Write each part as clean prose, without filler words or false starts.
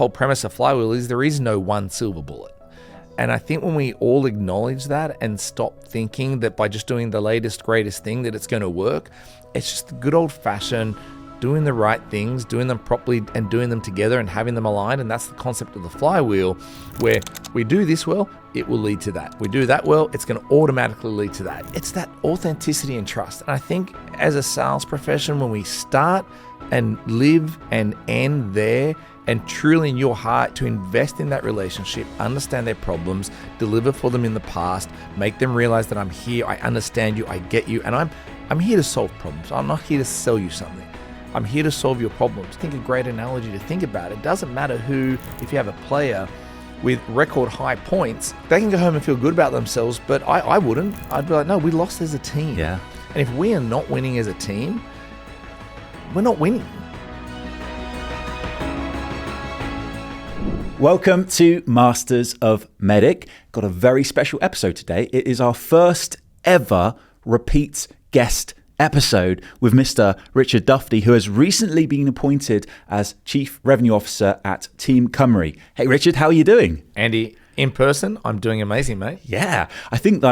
whole premise of Flywheel is there is no one silver bullet. And I think when we all acknowledge that and stop thinking that by just doing the latest, greatest thing that it's going to work, it's just the good old fashioned doing the right things, doing them properly and doing them together and having them aligned. And that's the concept of the flywheel, where we do this well, it will lead to that. We do that well, it's going to automatically lead to that. It's that authenticity and trust. And I think as a sales profession, when we start and live and end there, and truly in your heart to invest in that relationship, understand their problems, deliver for them in the past, make them realize that I'm here, I understand you, I get you, and I'm here to solve problems. I'm not here to sell you something. I'm here to solve your problems. I think a great analogy to think about, it doesn't matter who, if you have a player with record high points, they can go home and feel good about themselves, but I wouldn't. I'd be like, no, we lost as a team. Yeah. And if we are not winning as a team, we're not winning. Welcome to Masters of MEDDICC. Got a very special episode today. It is our first ever repeat guest episode with Mr. Richard Dufty, who has recently been appointed as Chief Revenue Officer at Team Cymru. Hey, Richard, how are you doing? Andy, in person, I'm doing amazing, mate. Yeah, I think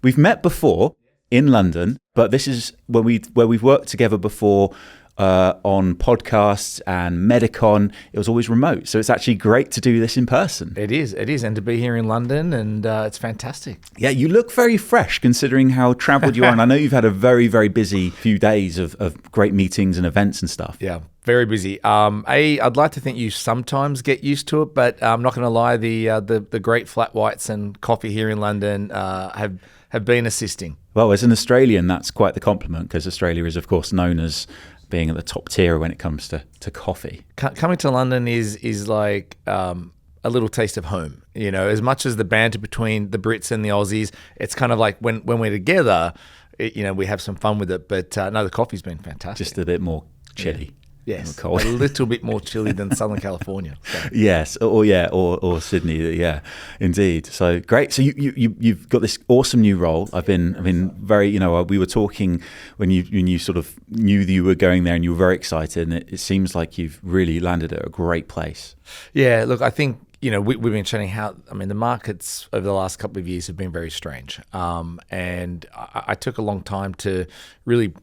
we've met before in London, but this is where we've worked together before. On podcasts and MEDDICCon, it was always remote. So it's actually great to do this in person. It is. And to be here in London, and it's fantastic. Yeah, you look very fresh considering how traveled you are. And I know you've had a very, very busy few days of great meetings and events and stuff. Yeah, very busy. I'd like to think you sometimes get used to it, but I'm not going to lie, the great flat whites and coffee here in London have been assisting. Well, as an Australian, that's quite the compliment, because Australia is, of course, known as being at the top tier when it comes to coffee. Coming to London is like a little taste of home. You know, as much as the banter between the Brits and the Aussies, it's kind of like when we're together, we have some fun with it. But no, the coffee's been fantastic. Just a bit more chilly. Yes, a little bit more chilly than Southern California. So. Yes, or Sydney. Yeah, indeed. So great. So you've got this awesome new role. I've been very. We were talking when you sort of knew that you were going there, and you were very excited. And it seems like you've really landed at a great place. Yeah. Look, I think we've been chatting the markets over the last couple of years have been very strange, and I took a long time to really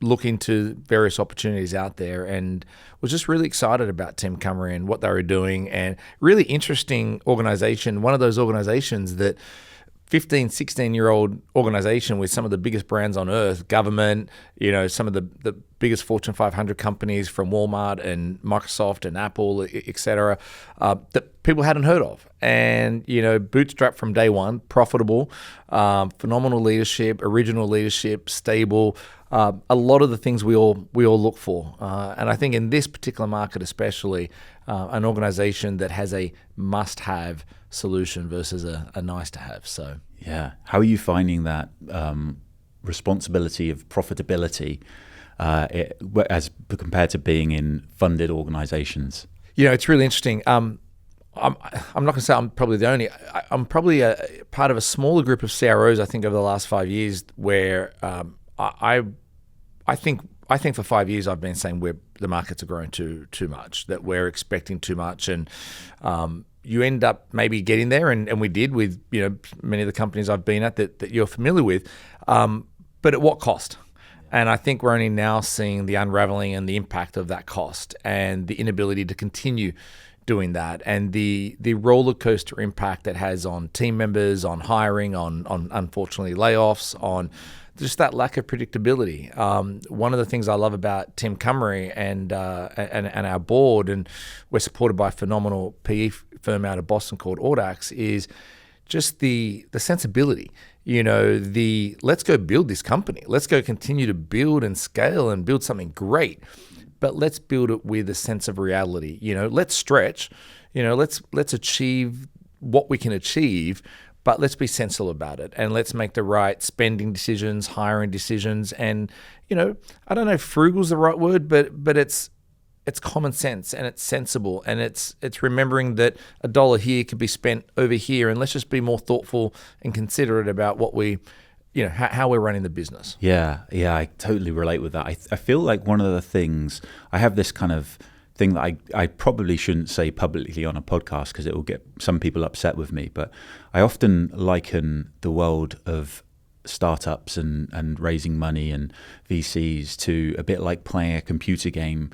look into various opportunities out there, and was just really excited about Team Cymru and what they were doing, and really interesting organization. One of those organizations that 15, 16-year-old organization with some of the biggest brands on earth, government, some of the biggest Fortune 500 companies from Walmart and Microsoft and Apple, et cetera, that people hadn't heard of. And, bootstrapped from day one, profitable, phenomenal leadership, original leadership, stable, a lot of the things we all look for. And I think in this particular market especially, an organization that has a must-have solution versus a nice-to-have. So yeah, how are you finding that responsibility of profitability as compared to being in funded organizations? It's really interesting. I'm not going to say I'm probably the only. I'm probably a part of a smaller group of CROs. I think over the last 5 years, where I think for 5 years I've been saying the markets are growing too much, that we're expecting too much, and you end up maybe getting there, and we did with many of the companies I've been at that you're familiar with, but at what cost? And I think we're only now seeing the unraveling and the impact of that cost, and the inability to continue doing that, and the roller coaster impact it has on team members, on hiring, on unfortunately layoffs, on just that lack of predictability. One of the things I love about Team Cymru and our board, and we're supported by a phenomenal PE firm out of Boston called Audax, is just the sensibility. Let's go build this company. Let's go continue to build and scale and build something great. But let's build it with a sense of reality. Let's stretch. Let's achieve what we can achieve, but let's be sensible about it, and let's make the right spending decisions, hiring decisions. And I don't know if frugal's the right word, but it's common sense, and it's sensible, and it's remembering that $1 here could be spent over here, and let's just be more thoughtful and considerate about what we. How we're running the business. Yeah, I totally relate with that. I feel like one of the things, I have this kind of thing that I probably shouldn't say publicly on a podcast because it will get some people upset with me, but I often liken the world of startups and raising money and VCs to a bit like playing a computer game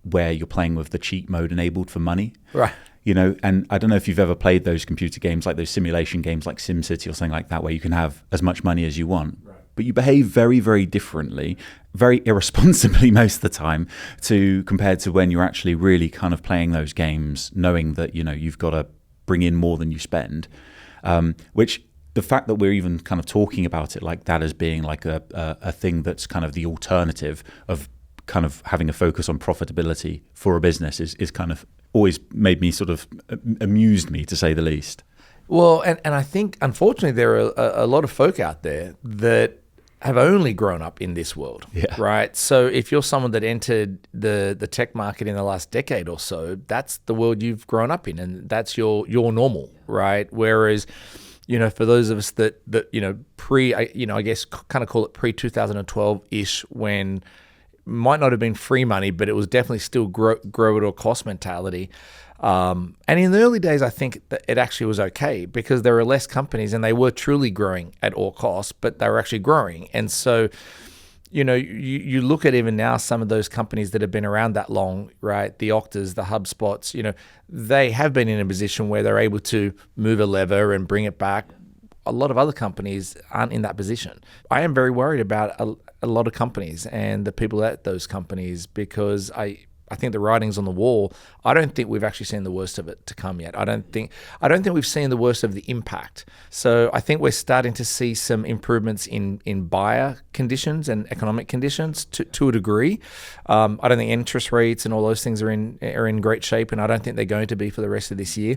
where you're playing with the cheat mode enabled for money. Right. You know, and I don't know if you've ever played those computer games, like those simulation games like SimCity or something like that, where you can have as much money as you want. Right. But you behave very, very differently, very irresponsibly most of the time, compared to when you're actually really kind of playing those games, knowing that, you know, you've got to bring in more than you spend. Which the fact that we're even kind of talking about it like that as being like a thing that's kind of the alternative of kind of having a focus on profitability for a business is kind of always made me sort of amused me, to say the least. Well, and I think, unfortunately, there are a lot of folk out there that have only grown up in this world, right? So if you're someone that entered the tech market in the last decade or so, that's the world you've grown up in, and that's your normal, right? Whereas, you know, for those of us that you know, I guess kind of call it pre-2012-ish, when might not have been free money, but it was definitely still grow at all cost mentality. And in the early days, I think that it actually was okay because there were less companies and they were truly growing at all costs, but they were actually growing. And so, you know, you look at even now some of those companies that have been around that long, right? The Oktas, the HubSpots, you know, they have been in a position where they're able to move a lever and bring it back. A lot of other companies aren't in that position. I am very worried about a lot of companies and the people at those companies because I think the writing's on the wall. I don't think we've actually seen the worst of it to come yet. I don't think we've seen the worst of the impact. So I think we're starting to see some improvements in buyer conditions and economic conditions to a degree. I don't think interest rates and all those things are in great shape, and I don't think they're going to be for the rest of this year.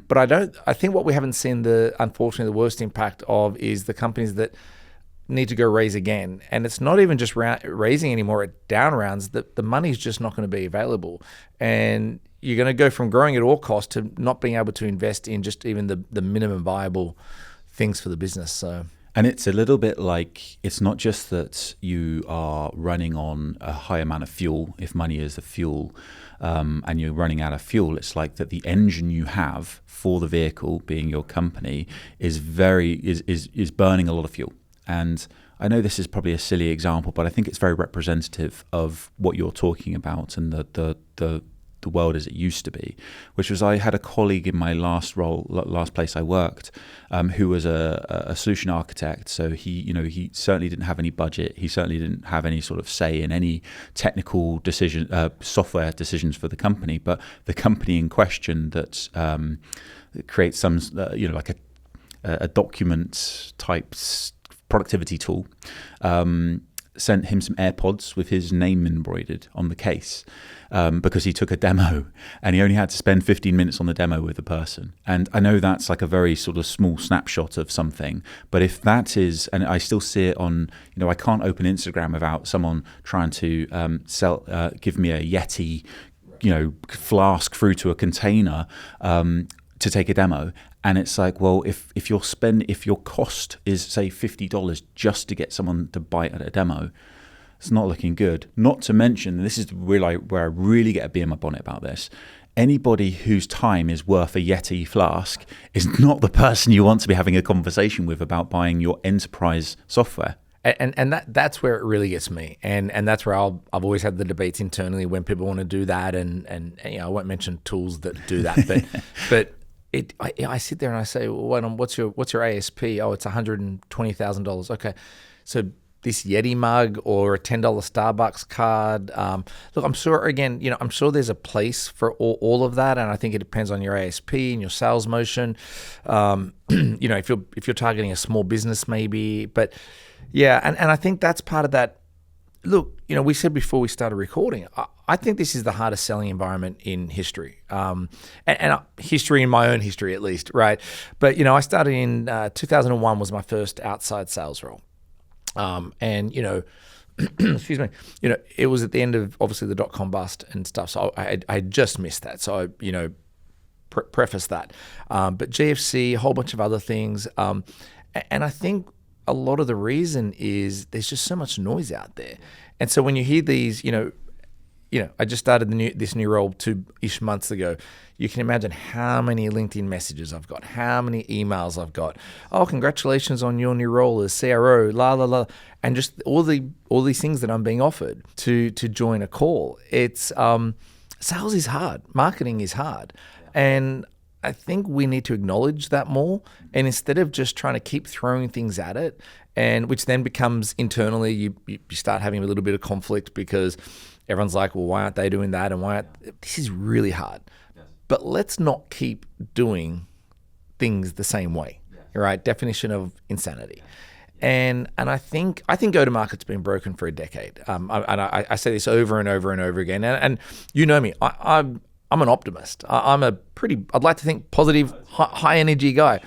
But I think what we haven't seen unfortunately the worst impact of is the companies that need to go raise again. And it's not even just raising anymore at down rounds. The money's just not going to be available. And you're going to go from growing at all costs to not being able to invest in just even the minimum viable things for the business. So. And it's a little bit like, it's not just that you are running on a high amount of fuel, if money is the fuel, and you're running out of fuel. It's like that the engine you have for the vehicle, being your company, is burning a lot of fuel. And I know this is probably a silly example, but I think it's very representative of what you're talking about and the world as it used to be, which was I had a colleague in my last place I worked, who was a solution architect. So he certainly didn't have any budget. He certainly didn't have any sort of say in any technical software decisions for the company. But the company in question that creates some, like a document type productivity tool, sent him some AirPods with his name embroidered on the case, because he took a demo and he only had to spend 15 minutes on the demo with the person. And I know that's like a very sort of small snapshot of something, but if that is, and I still see it on, I can't open Instagram without someone trying to give me a Yeti, flask through to a container to take a demo. And it's like, well, if your cost is say $50 just to get someone to bite at a demo, it's not looking good. Not to mention, this is where I really get a bee in my bonnet about this. Anybody whose time is worth a Yeti flask is not the person you want to be having a conversation with about buying your enterprise software. And that's where it really gets me, and that's where I've always had the debates internally when people want to do that, and I won't mention tools that do that, but. I sit there and I say, well, what's your ASP? Oh, it's $120,000. Okay, so this Yeti mug or a $10 Starbucks card. Look, I'm sure I'm sure there's a place for all of that, and I think it depends on your ASP and your sales motion. If you're targeting a small business, maybe, but yeah, and I think that's part of that. Look, we said before we started recording, I think this is the hardest selling environment in history, and history in my own history at least, right? But, I started in 2001 was my first outside sales role. And, excuse me, it was at the end of obviously the dot-com bust and stuff. So I just missed that. So I, preface that. But GFC, a whole bunch of other things. And I think a lot of the reason is there's just so much noise out there. And so when you hear these, I just started this new role 2-ish months ago. You can imagine how many LinkedIn messages I've got, how many emails I've got. Oh, congratulations on your new role as CRO, la la la, and just all these things that I'm being offered to join a call. It's sales is hard, marketing is hard, and I think we need to acknowledge that more. And instead of just trying to keep throwing things at it, and which then becomes internally, you start having a little bit of conflict because everyone's like, well, why aren't they doing that? And this is really hard. But let's not keep doing things the same way, right? Definition of insanity. And I think go-to-market's been broken for a decade. And I say this over and over and over again. And you know me, I'm an optimist. I'm I'd like to think positive, high energy guy.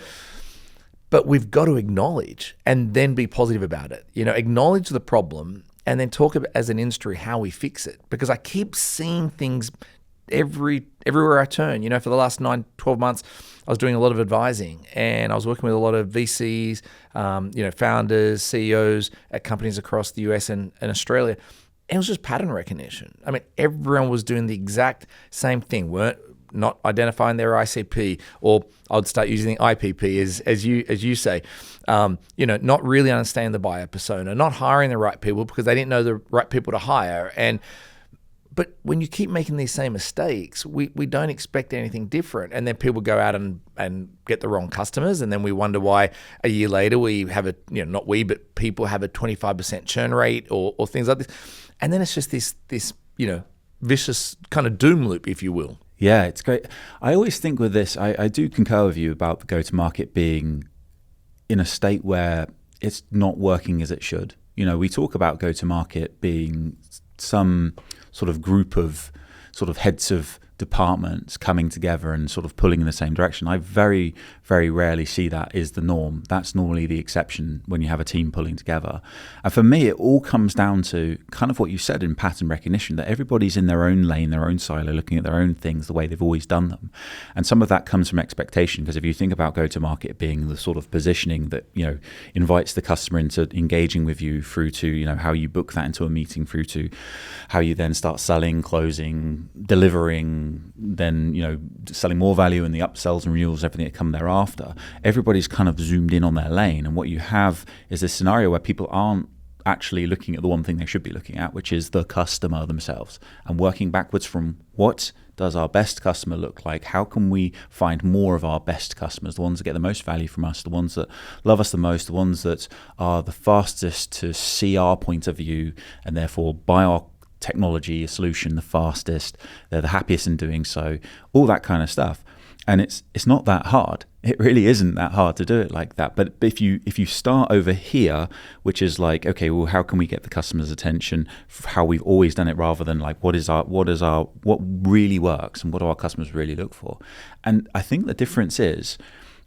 But we've got to acknowledge and then be positive about it. Acknowledge the problem and then talk about, as an industry, how we fix it. Because I keep seeing things everywhere I turn. For the last 9-12 months, I was doing a lot of advising, and I was working with a lot of VCs, founders, CEOs at companies across the US and Australia. And it was just pattern recognition. I mean, everyone was doing the exact same thing, weren't not identifying their ICP, or I'd start using IPP as you say, not really understanding the buyer persona, not hiring the right people because they didn't know the right people to hire. But when you keep making these same mistakes, we don't expect anything different. And then people go out and get the wrong customers. And then we wonder why a year later we have but people have a 25% churn rate or things like this. And then it's just this vicious kind of doom loop, if you will. Yeah, it's great. I always think with this, I do concur with you about the go-to-market being in a state where it's not working as it should. We talk about go-to-market being some sort of group of sort of heads of departments coming together and sort of pulling in the same direction. I very, very rarely see that is the norm. That's normally the exception when you have a team pulling together. And for me, it all comes down to kind of what you said in pattern recognition, that everybody's in their own lane, their own silo, looking at their own things the way they've always done them. And some of that comes from expectation, because if you think about go-to-market being the sort of positioning that, invites the customer into engaging with you through to, how you book that into a meeting, through to how you then start selling, closing, delivering, then selling more value, and the upsells and renewals, everything that come thereafter. Everybody's kind of zoomed in on their lane, and what you have is this scenario where people aren't actually looking at the one thing they should be looking at, which is the customer themselves, and working backwards from what does our best customer look like? How can we find more of our best customers, the ones that get the most value from us, the ones that love us the most, the ones that are the fastest to see our point of view and therefore buy our technology, a solution the fastest, they're the happiest in doing so, all that kind of stuff. And it's not that hard. It really isn't that hard to do it like that. But if you start over here, which is like, okay, well, how can we get the customer's attention, how we've always done it, rather than like what really works and what do our customers really look for? And I think the difference is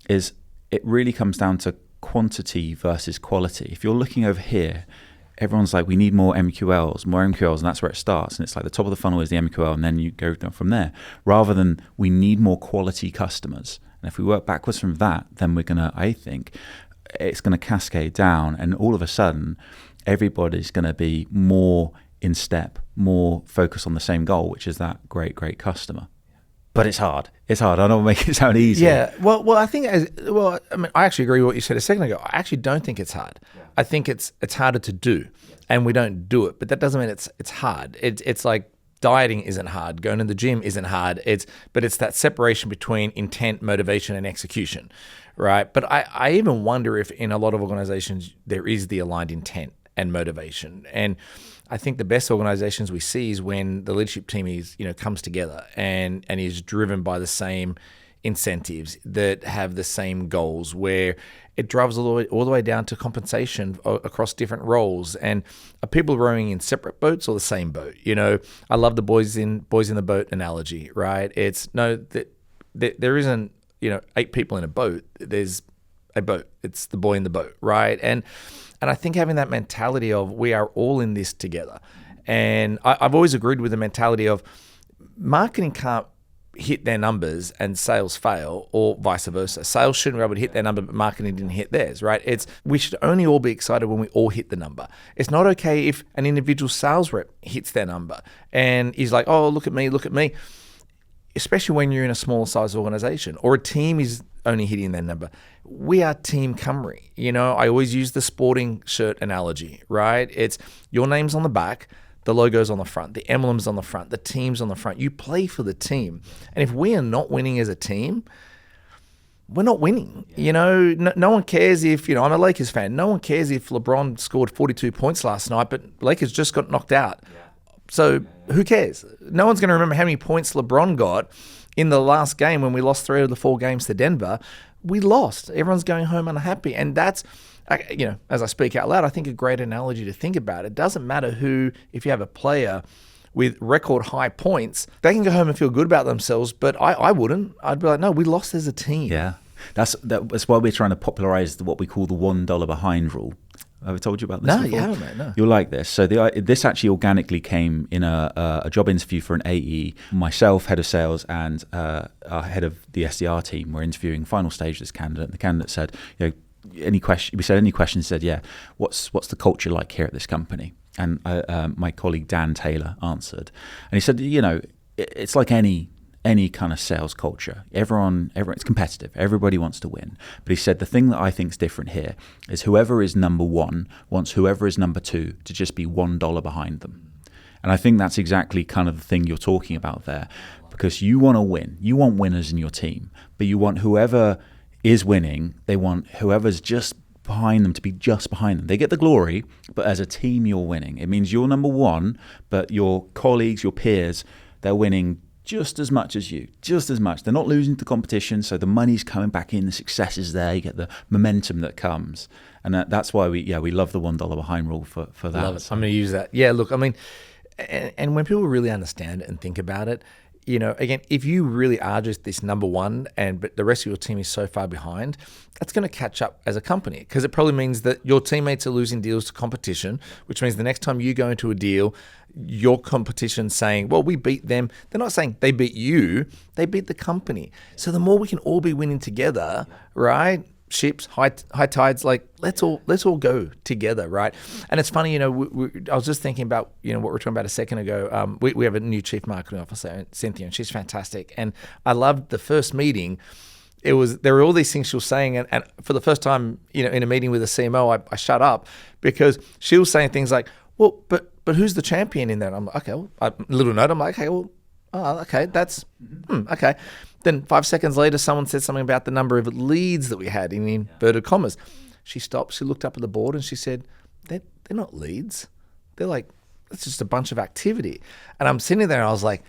it really comes down to quantity versus quality. If you're looking over here, everyone's like, we need more MQLs, and that's where it starts. And it's like the top of the funnel is the MQL, and then you go down from there, rather than we need more quality customers. And if we work backwards from that, then I think it's going to cascade down, and all of a sudden, everybody's going to be more in step, more focused on the same goal, which is that great customer. But it's hard. I don't want to make it sound easy. Yeah. Well, I think I actually agree with what you said a second ago. I actually don't think it's hard. Yeah. I think it's harder to do, and we don't do it. But that doesn't mean it's hard. It's like dieting isn't hard. Going to the gym isn't hard. But it's that separation between intent, motivation, and execution, right? But I even wonder if in a lot of organizations there is the aligned intent and motivation. And I think the best organizations we see is when the leadership team is, comes together and is driven by the same incentives, that have the same goals, where it drives all the way down to compensation across different roles. And are people rowing in separate boats or the same boat? I love the boys in the boat analogy, right? It's there isn't 8 people in a boat. There's a boat. It's the boy in the boat, right? And I think having that mentality of we are all in this together. And I've always agreed with the mentality of marketing can't hit their numbers and sales fail, or vice versa. Sales shouldn't be able to hit their number, but marketing didn't hit theirs, right? We should only all be excited when we all hit the number. It's not okay if an individual sales rep hits their number and is like, oh, look at me, especially when you're in a small size organization or a team is only hitting their number. We are Team Cymru. I always use the sporting shirt analogy, right? It's your name's on the back, the logo's on the front, the emblem's on the front, the team's on the front. You play for the team. And if we are not winning as a team, we're not winning. No one cares if, I'm a Lakers fan. No one cares if LeBron scored 42 points last night, but Lakers just got knocked out. So who cares? No one's going to remember how many points LeBron got in the last game when we lost 3 of the 4 games to Denver. We lost. Everyone's going home unhappy. And that's, as I speak out loud, I think a great analogy to think about. It doesn't matter who, if you have a player with record high points, they can go home and feel good about themselves, but I wouldn't. I'd be like, no, we lost as a team. Yeah. That's why we're trying to popularize what we call the $1 behind rule. Have I told you about this before? No, you haven't, mate, no. You'll like this. So this actually organically came in a job interview for an AE. Myself, head of sales, and our head of the SDR team were interviewing final stage this candidate. The candidate said, any question? We said any questions. Said, yeah. What's the culture like here at this company? And my colleague Dan Taylor answered, and he said, it's like any kind of sales culture. Everyone, it's competitive. Everybody wants to win. But he said the thing that I think is different here is whoever is number 1 wants whoever is number 2 to just be $1 behind them. And I think that's exactly kind of the thing you're talking about there, because you want to win. You want winners in your team, but you want whoever is winning, they want whoever's just behind them to be just behind them. They get the glory, but as a team, you're winning. It means you're number 1, but your colleagues, your peers, they're winning just as much as you, just as much. They're not losing to competition, so the money's coming back in, the success is there, you get the momentum that comes. And that's why we love the $1 behind rule for that. Love it. So I'm going to use that. Yeah, look, I mean, and when people really understand it and think about it, again, if you really are just this number 1 but the rest of your team is so far behind, that's going to catch up as a company, because it probably means that your teammates are losing deals to competition, which means the next time you go into a deal, your competition saying, well, we beat them. They're not saying they beat you, they beat the company. So the more we can all be winning together, right? Ships, high tides, like let's all go together, right? And it's funny, I was just thinking about, what we were talking about a second ago. We have a new chief marketing officer, Cynthia, and she's fantastic. And I loved the first meeting. There were all these things she was saying, and for the first time, in a meeting with a CMO, I shut up because she was saying things like, well, but who's the champion in that? I'm like, okay, well, a little note. I'm like, okay, well, okay, that's okay. Then 5 seconds later, someone said something about the number of leads that we had in inverted commas. She stopped, she looked up at the board and she said, they're not leads. They're like, it's just a bunch of activity. And I'm sitting there and I was like,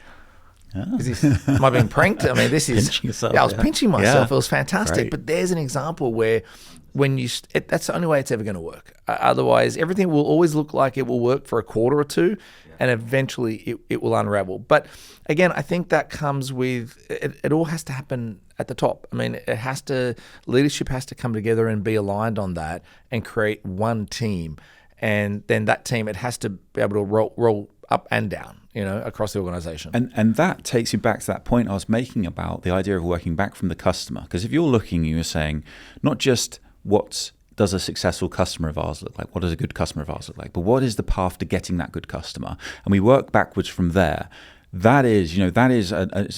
am I being pranked? I mean, this is, I was pinching myself. It was fantastic. Great. But there's an example where when that's the only way it's ever going to work. Otherwise, everything will always look like it will work for a quarter or two, and eventually it will unravel. But again, I think that comes with, it all has to happen at the top. I mean, leadership has to come together and be aligned on that and create one team. And then that team, it has to be able to roll up and down, across the organization. And that takes you back to that point I was making about the idea of working back from the customer. Because if you're looking, you're saying not just what does a successful customer of ours look like, what does a good customer of ours look like, but what is the path to getting that good customer? And we work backwards from there. That is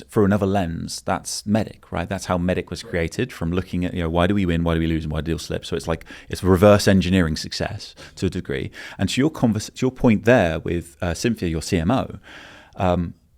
through another lens. That's MEDDIC, right? That's how MEDDIC was created, from looking at, why do we win, why do we lose, and why do deals slip? So it's reverse engineering success to a degree. And to your point there with Cynthia, your CMO,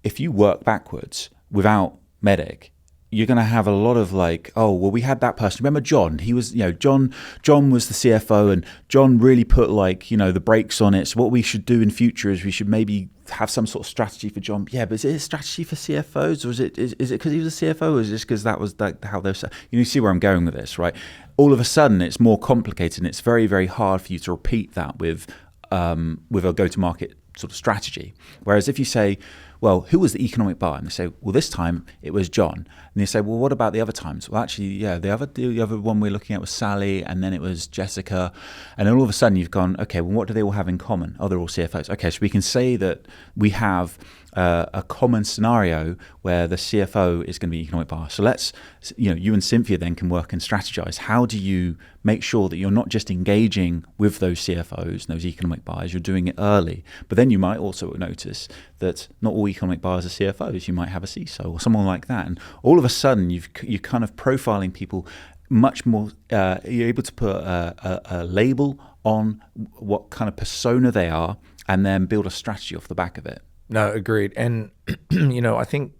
if you work backwards without MEDDIC, you're going to have a lot of like, oh, well, we had that person. Remember John? He was, John was the CFO, and John really put the brakes on it. So what we should do in future is we should maybe have some sort of strategy for John. Yeah, but is it a strategy for CFOs, or is it because he was a CFO, or is it just because that was how they were? You see where I'm going with this, right? All of a sudden, it's more complicated, and it's very, very hard for you to repeat that with a go-to-market sort of strategy. Whereas if you say, well, who was the economic buyer? And they say, well, this time it was John. And they say, well, what about the other times? Well, actually, yeah, the other one we're looking at was Sally, and then it was Jessica. And then all of a sudden you've gone, okay, well, what do they all have in common? Oh, they're all CFOs. Okay, so we can say that we have a common scenario where the CFO is going to be economic bias. So let's, you and Cynthia then can work and strategize. How do you make sure that you're not just engaging with those CFOs, those economic buyers, you're doing it early? But then you might also notice that not all economic buyers are CFOs. You might have a CISO or someone like that. And all of a sudden, you're kind of profiling people much more. You're able to put a label on what kind of persona they are and then build a strategy off the back of it. No, agreed. And, I think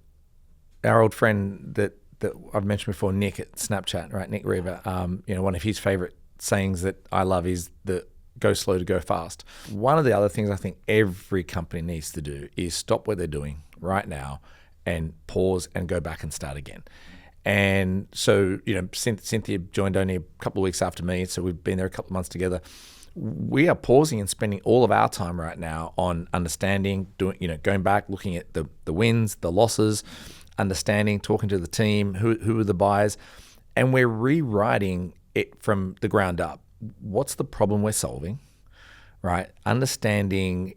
our old friend that I've mentioned before, Nick at Snapchat, right? Nick Reaver, one of his favorite sayings that I love is the go slow to go fast. One of the other things I think every company needs to do is stop what they're doing right now and pause and go back and start again. And so, Cynthia joined only a couple of weeks after me, so we've been there a couple of months together. We are pausing and spending all of our time right now on understanding, going back, looking at the wins, the losses, understanding, talking to the team, who are the buyers, and we're rewriting it from the ground up. What's the problem we're solving, right? Understanding,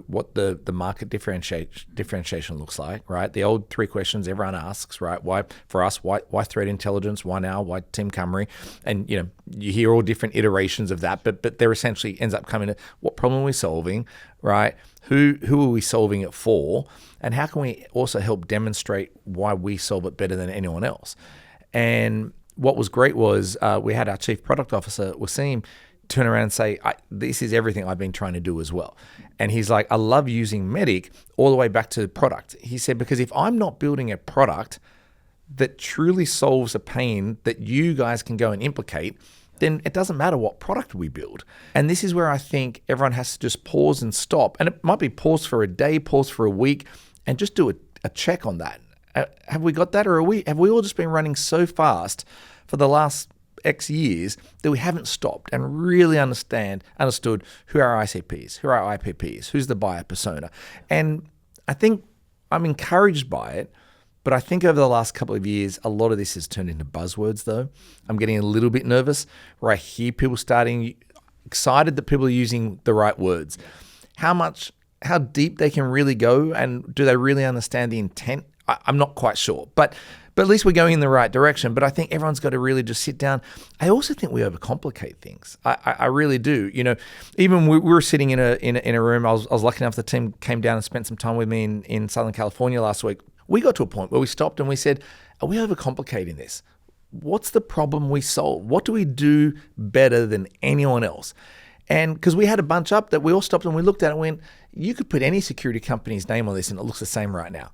what the market differentiation looks like, right? The old three questions everyone asks, right? Why threat intelligence? Why now? Why Team Cymru? And, you hear all different iterations of that, but they're essentially ends up coming to what problem are we solving, right? Who are we solving it for? And how can we also help demonstrate why we solve it better than anyone else? And what was great was we had our Chief Product Officer, Wasim, turn around and say, this is everything I've been trying to do as well. And he's like, I love using MEDDIC all the way back to product. He said, because if I'm not building a product that truly solves a pain that you guys can go and implicate, then it doesn't matter what product we build. And this is where I think everyone has to just pause and stop. And it might be pause for a day, pause for a week, and just do a check on that. Have we got that, or have we all just been running so fast for the last X years that we haven't stopped and really understood who are our ICPs, who are our IPPs, who's the buyer persona? And I think I'm encouraged by it, but I think over the last couple of years, a lot of this has turned into buzzwords though. I'm getting a little bit nervous where I hear people excited that people are using the right words. How deep they can really go, and do they really understand the intent? I'm not quite sure, but at least we're going in the right direction. But I think everyone's got to really just sit down. I also think we overcomplicate things. I really do. Even we were sitting in a room. I was lucky enough the team came down and spent some time with me in Southern California last week. We got to a point where we stopped and we said, are we overcomplicating this? What's the problem we solve? What do we do better than anyone else? And because we had a bunch up that we all stopped and we looked at it and went, you could put any security company's name on this and it looks the same right now.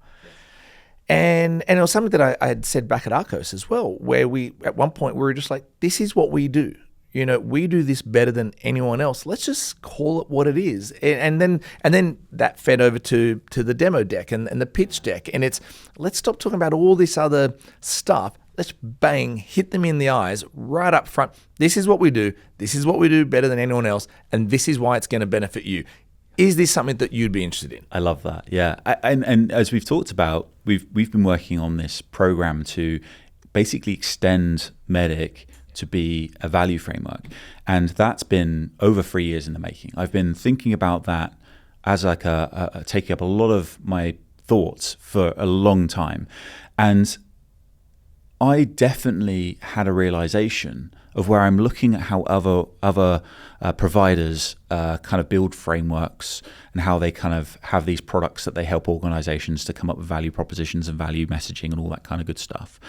And it was something that I had said back at Arcos as well, where at one point we were just like, this is what we do. We do this better than anyone else. Let's just call it what it is. And then that fed over to the demo deck and the pitch deck. And it's, let's stop talking about all this other stuff. Let's hit them in the eyes right up front. This is what we do. This is what we do better than anyone else. And this is why it's going to benefit you. Is this something that you'd be interested in? I love that. Yeah. And as we've talked about, we've been working on this program to basically extend MEDDIC to be a value framework. And that's been over 3 years in the making. I've been thinking about that as like taking up a lot of my thoughts for a long time. And I definitely had a realization of where I'm looking at how other providers kind of build frameworks and how they kind of have these products that they help organizations to come up with value propositions and value messaging and all that kind of good stuff.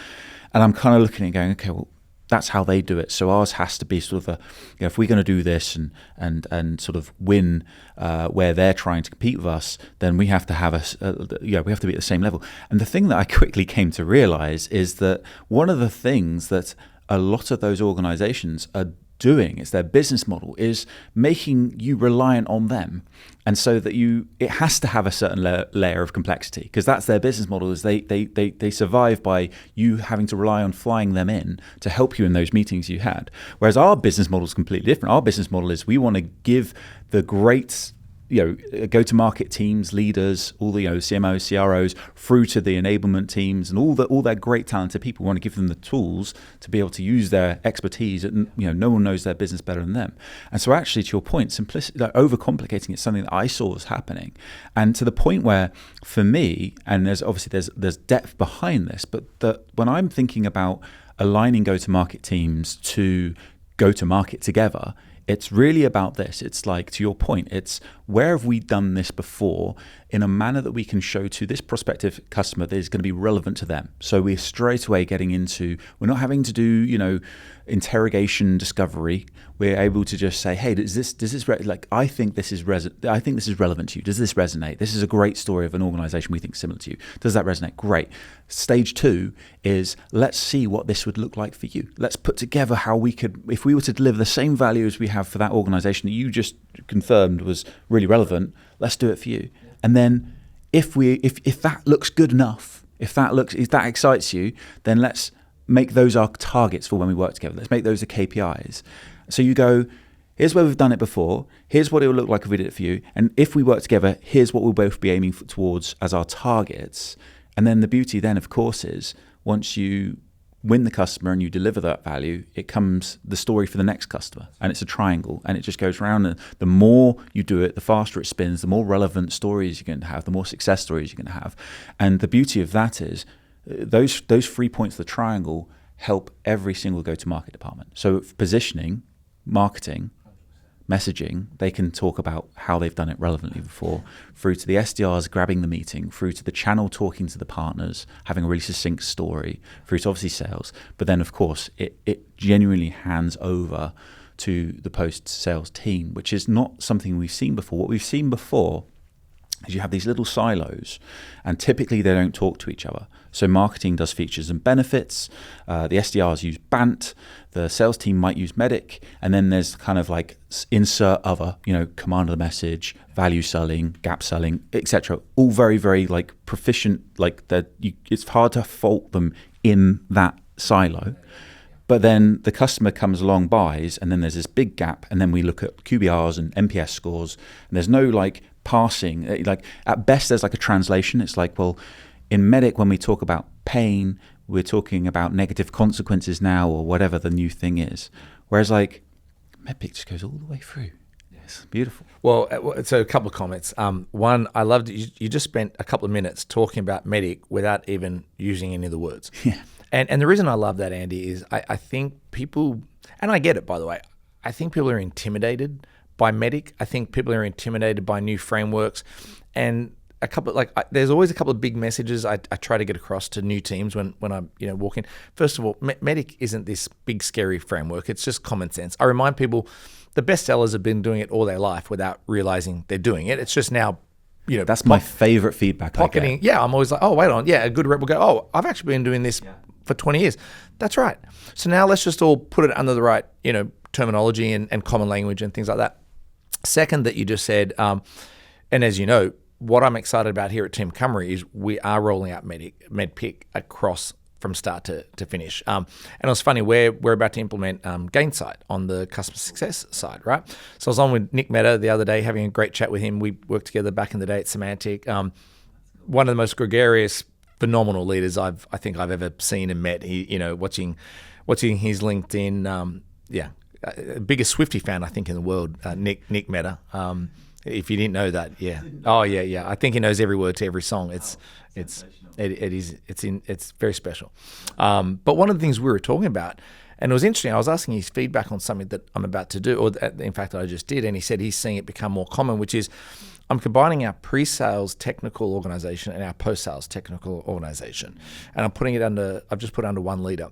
And I'm kind of looking and going, okay, well, that's how they do it. So ours has to be sort of if we're going to do this and sort of win where they're trying to compete with us, then we have to have we have to be at the same level. And the thing that I quickly came to realize is that one of the things that a lot of those organizations are doing, it's their business model, is making you reliant on them. And so that it has to have a certain layer of complexity, because that's their business model, is they survive by you having to rely on flying them in to help you in those meetings you had. Whereas our business model is completely different. Our business model is we want to give the great go-to-market teams, leaders, all the CMOs, CROs, through to the enablement teams, and all their great talented people. We want to give them the tools to be able to use their expertise. And no one knows their business better than them. And so, actually, to your point, simplicity, overcomplicating it's something that I saw was happening, and to the point where, for me, and there's depth behind this, but when I'm thinking about aligning go-to-market teams to go-to-market together, it's really about this. It's like, to your point, it's where have we done this before in a manner that we can show to this prospective customer that is going to be relevant to them. So we're straight away getting into, we're not having to do, interrogation discovery. We're able to just say, hey, I think this is relevant to you. Does this resonate? This is a great story of an organization we think similar to you. Does that resonate? Great. Stage 2 is, let's see what this would look like for you. Let's put together how we could, if we were to deliver the same value as we have for that organization that you just confirmed was really relevant, let's do it for you. And then if that looks good enough, if that excites you, then let's make those our targets for when we work together. Let's make those the KPIs. So you go, here's where we've done it before. Here's what it would look like if we did it for you. And if we work together, here's what we'll both be aiming towards as our targets. And then the beauty then, of course, is once you win the customer and you deliver that value, it comes the story for the next customer. And it's a triangle, and it just goes around. And the more you do it, the faster it spins, the more relevant stories you're going to have, the more success stories you're going to have. And the beauty of that is those 3 points of the triangle help every single go-to-market department. So positioning, marketing, messaging, they can talk about how they've done it relevantly before, through to the SDRs grabbing the meeting, through to the channel talking to the partners, having a really succinct story, through to obviously sales. But then, of course, it genuinely hands over to the post-sales team, which is not something we've seen before. What we've seen before is you have these little silos, and typically they don't talk to each other. So marketing does features and benefits, the SDRs use BANT, the sales team might use MEDDIC, and then there's kind of like insert other, command of the message, value selling, gap selling, etc. All very, very like proficient, like that. It's hard to fault them in that silo. But then the customer comes along, buys, and then there's this big gap, and then we look at QBRs and NPS scores, and there's no like parsing. Like at best there's like a translation. It's like, well, in MEDDIC when we talk about pain, we're talking about negative consequences now, or whatever the new thing is. Whereas like MEDDPICC just goes all the way through. Yes, beautiful. Well, so a couple of comments. One, I loved it. You just spent a couple of minutes talking about MEDDIC without even using any of the words. Yeah. And the reason I love that, Andy, is I think people, and I get it, by the way, I think people are intimidated by MEDDIC. I think people are intimidated by new frameworks. And there's always a couple of big messages I try to get across to new teams when I walk in. First of all, MEDDIC isn't this big scary framework. It's just common sense. I remind people the best sellers have been doing it all their life without realizing they're doing it. It's just now, that's my favorite feedback. Pocketing. Yeah, I'm always like, oh, wait on. Yeah, a good rep will go, oh, I've actually been doing this for 20 years. That's right. So now let's just all put it under the right, terminology and common language and things like that. Second, that you just said, and as you know, what I'm excited about here at Team Cymru is we are rolling out MEDDPICC across from start to finish. And it was funny, we're about to implement Gainsight on the customer success side, right? So I was on with Nick Mehta the other day, having a great chat with him. We worked together back in the day at Symantec. One of the most gregarious, phenomenal leaders I think I've ever seen and met. He, watching his LinkedIn, biggest Swiftie fan I think in the world, Nick Mehta. If you didn't know that, yeah. Oh yeah. I think he knows every word to every song. It's very special. But one of the things we were talking about, and it was interesting, I was asking his feedback on something that I'm about to do, or in fact I just did, and he said he's seeing it become more common, which is I'm combining our pre-sales technical organization and our post-sales technical organization, and I've just put it under one leader.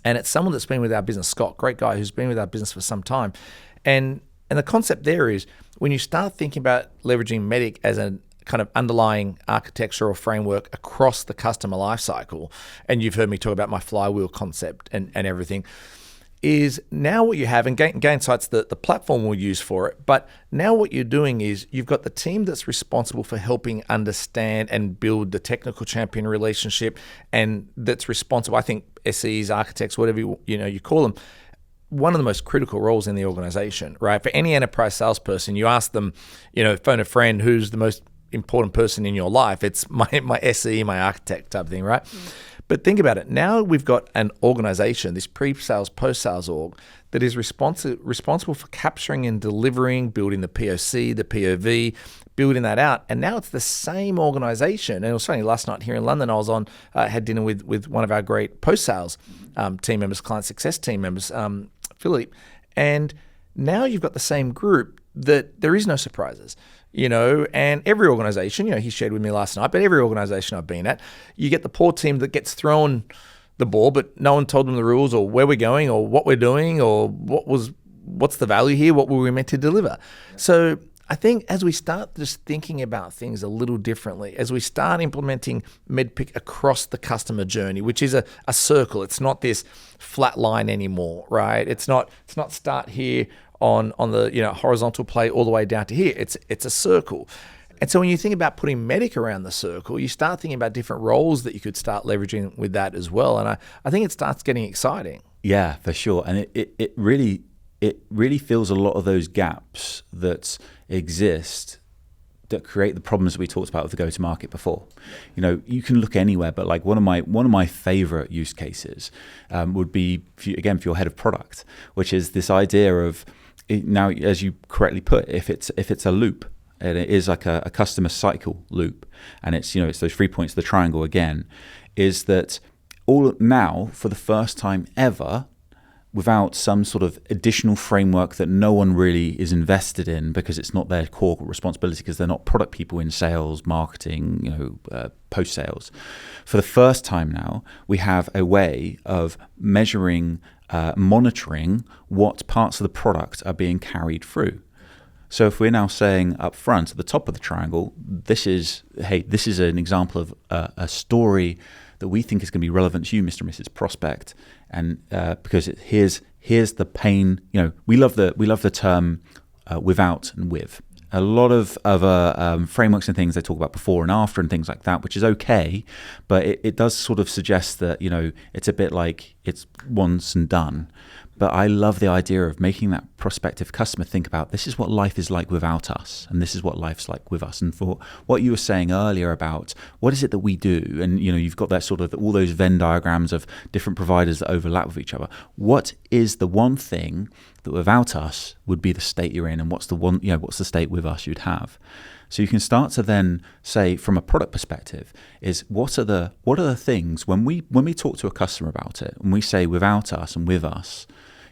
And it's someone that's been with our business, Scott, great guy who's been with our business for some time. And the concept there is when you start thinking about leveraging MEDDIC as a kind of underlying architecture or framework across the customer lifecycle, and you've heard me talk about my flywheel concept and everything, is now what you have, and Gainsight's the platform we'll use for it, but now what you're doing is you've got the team that's responsible for helping understand and build the technical champion relationship, and that's responsible, I think SEs, architects, whatever you call them, one of the most critical roles in the organization, right? For any enterprise salesperson, you ask them, phone a friend, who's the most important person in your life? It's my SE, my architect type thing, right? But think about it. Now we've got an organization, this pre-sales, post-sales org, that is responsible for capturing and delivering, building the POC, the POV, building that out. And now it's the same organization. And it was funny, last night here in London, I was had dinner with one of our great post-sales team members, client success team members, Philippe. And now you've got the same group that there is no surprises. And every organization, he shared with me last night, but every organization I've been at, you get the poor team that gets thrown the ball, but no one told them the rules or where we're going or what we're doing or what's the value here, what were we meant to deliver. So I think as we start just thinking about things a little differently, as we start implementing MEDDPICC across the customer journey, which is a circle, it's not this flat line anymore, right? It's not start here on the horizontal play all the way down to here. It's a circle. And so when you think about putting MEDDIC around the circle, you start thinking about different roles that you could start leveraging with that as well. And I think it starts getting exciting. Yeah, for sure. And it really fills a lot of those gaps that exist that create the problems that we talked about with the go-to-market before. You can look anywhere, but like one of my favorite use cases would be for your head of product, which is this idea of, now, as you correctly put, if it's a loop, and it is like a customer cycle loop, and it's those 3 points of the triangle again, is that all now for the first time ever, without some sort of additional framework that no one really is invested in because it's not their core responsibility, because they're not product people in sales, marketing, post-sales. For the first time now, we have a way of measuring, monitoring what parts of the product are being carried through. So if we're now saying up front at the top of the triangle, this is an example of a story that we think is going to be relevant to you, Mr. and Mrs. Prospect, and because here's the pain. We love the term without and with. A lot of other frameworks and things they talk about before and after and things like that, which is okay, but it does sort of suggest that it's a bit like it's once and done. But I love the idea of making that prospective customer think about, this is what life is like without us, and this is what life's like with us. And for what you were saying earlier about what is it that we do, and you've got that sort of all those Venn diagrams of different providers that overlap with each other. What is the one thing that without us would be the state you're in, and what's the state with us you'd have? So you can start to then say, from a product perspective, is what are the things when we talk to a customer about it, and we say without us and with us,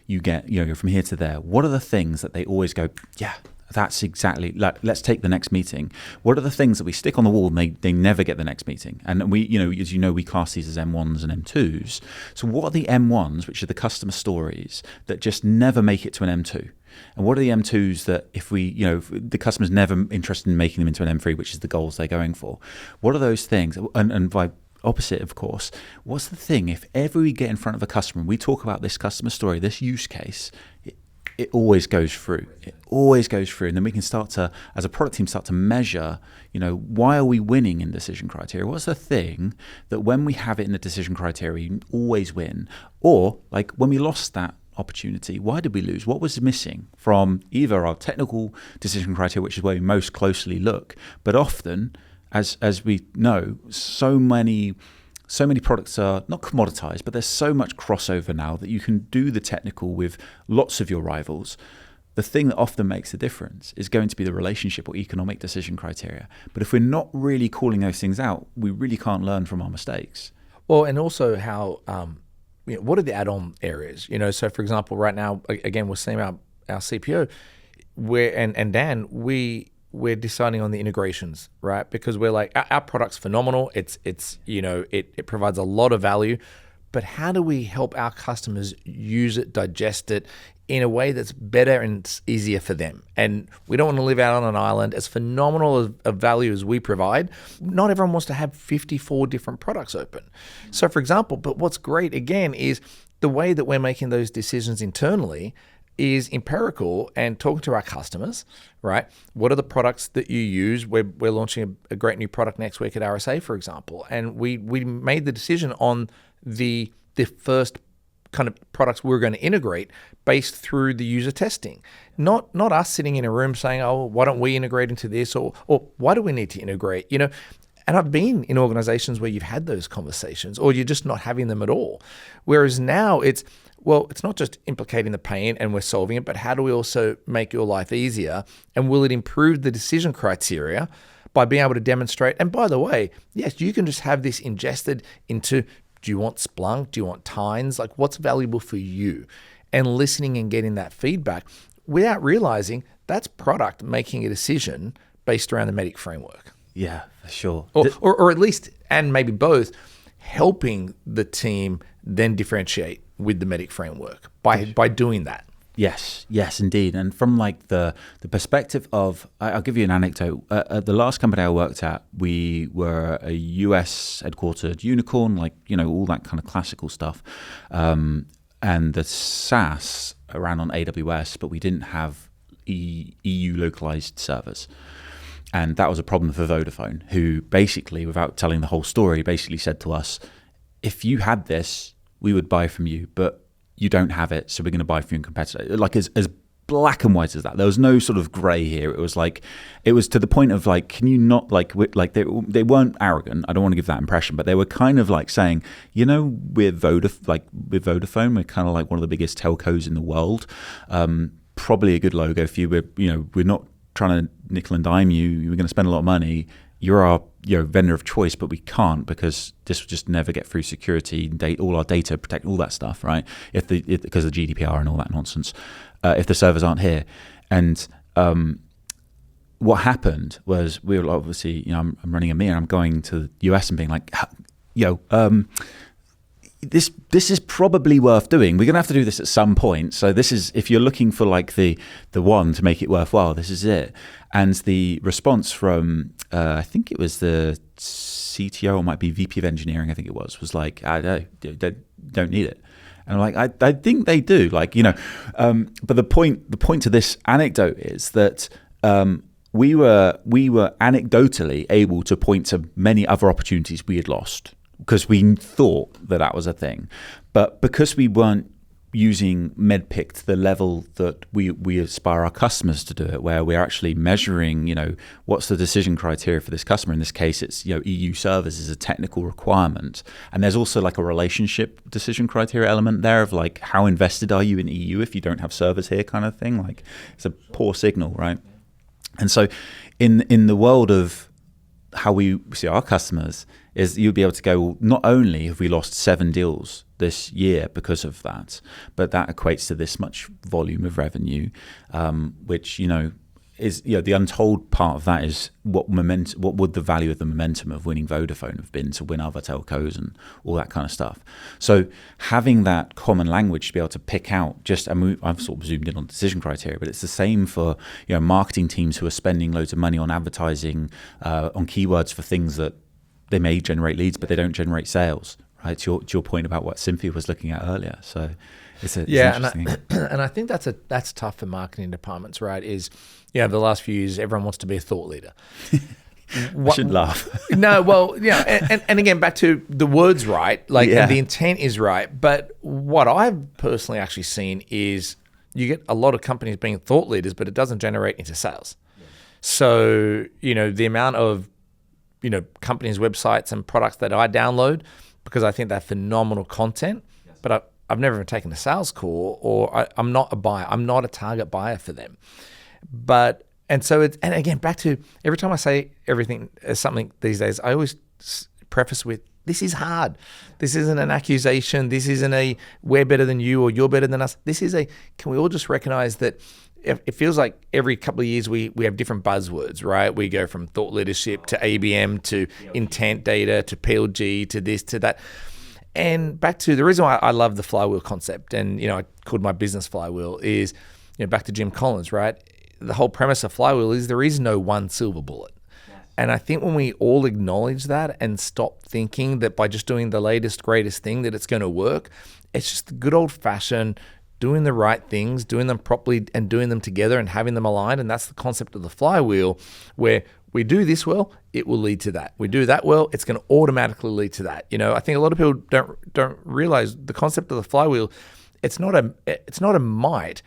you get from here to there. What are the things that they always go, yeah, that's exactly, like, let's take the next meeting. What are the things that we stick on the wall and they never get the next meeting? And we, as we class these as M1s and M2s. So what are the M1s, which are the customer stories that just never make it to an M2? And what are the M2s that if the customer's never interested in making them into an M3, which is the goals they're going for? What are those things? And by opposite, of course, what's the thing? If ever we get in front of a customer and we talk about this customer story, this use case, it always goes through. It always goes through. And then we can start to, as a product team, start to measure, why are we winning in decision criteria? What's the thing that when we have it in the decision criteria, we always win? Or like when we lost that opportunity, why did we lose? What was missing from either our technical decision criteria, which is where we most closely look, but often, as we know, so many products are not commoditized, but there's so much crossover now that you can do the technical with lots of your rivals. The thing that often makes the difference is going to be the relationship or economic decision criteria. But if we're not really calling those things out, we really can't learn from our mistakes. Well, and also how, what are the add-on areas? So for example, right now, again, we're seeing our CPO, and Dan, we're deciding on the integrations, right? Because we're like, our product's phenomenal. It provides a lot of value, but how do we help our customers use it, digest it in a way that's better and easier for them? And we don't want to live out on an island. As phenomenal of value as we provide, not everyone wants to have 54 different products open. So for example, but what's great again is the way that we're making those decisions internally is empirical and talking to our customers, right? What are the products that you use? We're launching a great new product next week at RSA, for example. And we made the decision on the first kind of products we're going to integrate based through the user testing. Not us sitting in a room saying, oh, why don't we integrate into this, or why do we need to integrate? You know, and I've been in organizations where you've had those conversations, or you're just not having them at all. Whereas now it's not just implicating the pain and we're solving it, but how do we also make your life easier? And will it improve the decision criteria by being able to demonstrate? And by the way, yes, you can just have this ingested into, do you want Splunk? Do you want Tines? Like, what's valuable for you? And listening and getting that feedback without realizing that's product making a decision based around the MEDDIC framework. Yeah, for sure. Or at least, and maybe both, helping the team then differentiate with the MEDDIC framework by doing that. Yes, indeed. And from like the perspective of, I'll give you an anecdote. At the last company I worked at, we were a US headquartered unicorn, like, you know, all that kind of classical stuff. And the SaaS ran on AWS, but we didn't have EU localized servers. And that was a problem for Vodafone, who basically, without telling the whole story, basically said to us, if you had this, we would buy from you, but you don't have it, so we're going to buy from your competitor. Like as black and white as that. There was no sort of grey here. It was to the point of like, can you not they weren't arrogant. I don't want to give that impression, but they were kind of like saying, you know, with Vodafone, we're kind of like one of the biggest telcos in the world. Probably a good logo for you. We're not trying to nickel and dime you. We're going to spend a lot of money. You're our vendor of choice, but we can't because this will just never get through security, all our data, protect all that stuff, right? Because of the GDPR and all that nonsense. If the servers aren't here, and what happened was we were obviously, I'm running EMEA, and I'm going to the US and being like, this is probably worth doing. We're going to have to do this at some point. So this is, if you're looking for like the one to make it worthwhile, this is it. And the response from, I think it was the CTO, or might be VP of engineering, I think it was like, I don't need it. And I'm like, I think they do, like, but the point to this anecdote is that we were anecdotally able to point to many other opportunities we had lost because we thought that was a thing. But because we weren't using MEDDPICC to the level that we aspire our customers to do it, where we're actually measuring, what's the decision criteria for this customer. In this case, it's, EU servers is a technical requirement. And there's also like a relationship decision criteria element there of like, how invested are you in EU if you don't have servers here kind of thing? Like, it's a poor signal, right? And so in the world of how we see our customers is you'll be able to go, not only have we lost 7 deals this year because of that, but that equates to this much volume of revenue, which, is, the untold part of that is what would the value of the momentum of winning Vodafone have been to win other telcos and all that kind of stuff. So having that common language to be able to pick out I've sort of zoomed in on decision criteria, but it's the same for, marketing teams who are spending loads of money on advertising, on keywords for things that they may generate leads, but they don't generate sales, right? To your point about what Cynthia was looking at earlier. So it's interesting. And I think that's tough for marketing departments, right? Is, the last few years, everyone wants to be a thought leader. I shouldn't laugh. No, well, and again, back to the words right, and the intent is right. But what I've personally actually seen is you get a lot of companies being thought leaders, but it doesn't generate into sales. Yeah. So, the amount of companies' websites and products that I download, because I think they're phenomenal content, but I've never even taken a sales call, or I'm not a buyer. I'm not a target buyer for them. And again, back to every time I say everything as something these days, I always preface with, this is hard. This isn't an accusation. This isn't a, we're better than you or you're better than us. This is can we all just recognize that it feels like every couple of years we have different buzzwords, right? We go from thought leadership to ABM to intent data to PLG to this to that. And back to the reason why I love the flywheel concept, and I called my business flywheel, is back to Jim Collins, right? The whole premise of flywheel is there is no one silver bullet. Yes. And I think when we all acknowledge that and stop thinking that by just doing the latest, greatest thing that it's going to work, it's just the good old fashioned doing the right things, doing them properly and doing them together and having them aligned. And that's the concept of the flywheel, where we do this well, it will lead to that. We do that well, it's going to automatically lead to that. I think a lot of people don't realize the concept of the flywheel. It's not a might.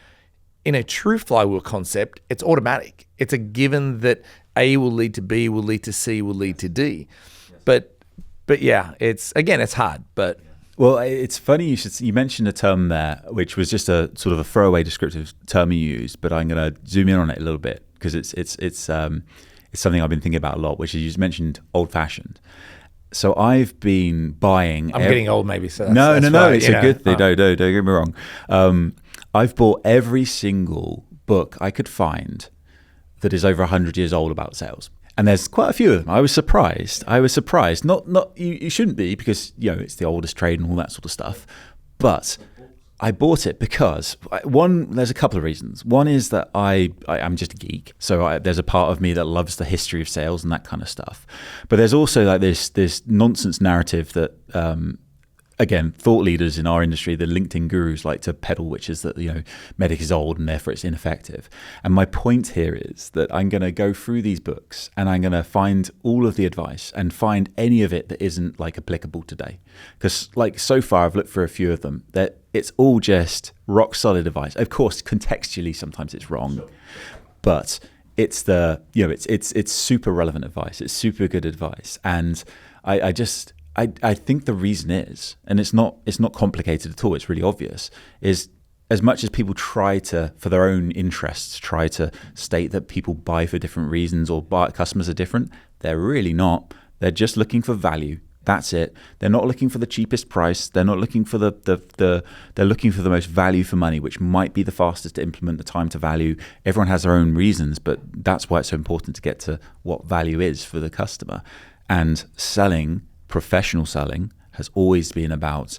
In a true flywheel concept, it's automatic. It's a given that A will lead to B, will lead to C, will lead to D. But yeah, it's hard. But well, it's funny you mentioned a term there, which was just a sort of a throwaway descriptive term you used. But I'm going to zoom in on it a little bit because it's something I've been thinking about a lot. Which is, you mentioned old-fashioned. So I've been buying. I'm getting old, maybe. So no. Right, it's a good thing. Don't get me wrong. I've bought every single book I could find that is over 100 years old about sales, and there's quite a few of them. I was surprised. Not you shouldn't be, because it's the oldest trade and all that sort of stuff. But I bought it because there's a couple of reasons. One is that I'm just a geek, so there's a part of me that loves the history of sales and that kind of stuff. But there's also like this nonsense narrative that again, thought leaders in our industry, the LinkedIn gurus, like to peddle, which is that MEDDIC is old and therefore it's ineffective. And my point here is that I'm going to go through these books and I'm going to find all of the advice and find any of it that isn't like applicable today. Because like so far, I've looked for a few of them that it's all just rock solid advice. Of course, contextually, sometimes it's wrong, but it's it's super relevant advice. It's super good advice, and I think the reason is, and it's not complicated at all, it's really obvious, is as much as people try to, for their own interests, try to state that people buy for different reasons or customers are different, they're really not. They're just looking for value. That's it. They're not looking for the cheapest price. They're not looking for they're looking for the most value for money, which might be the fastest to implement, the time to value. Everyone has their own reasons, but that's why it's so important to get to what value is for the customer. And professional selling has always been about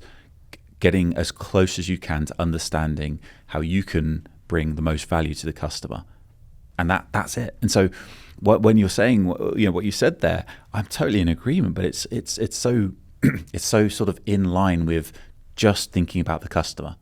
getting as close as you can to understanding how you can bring the most value to the customer, and that's it. And so, when you're saying what you said there, I'm totally in agreement. But it's so it's so sort of in line with just thinking about the customer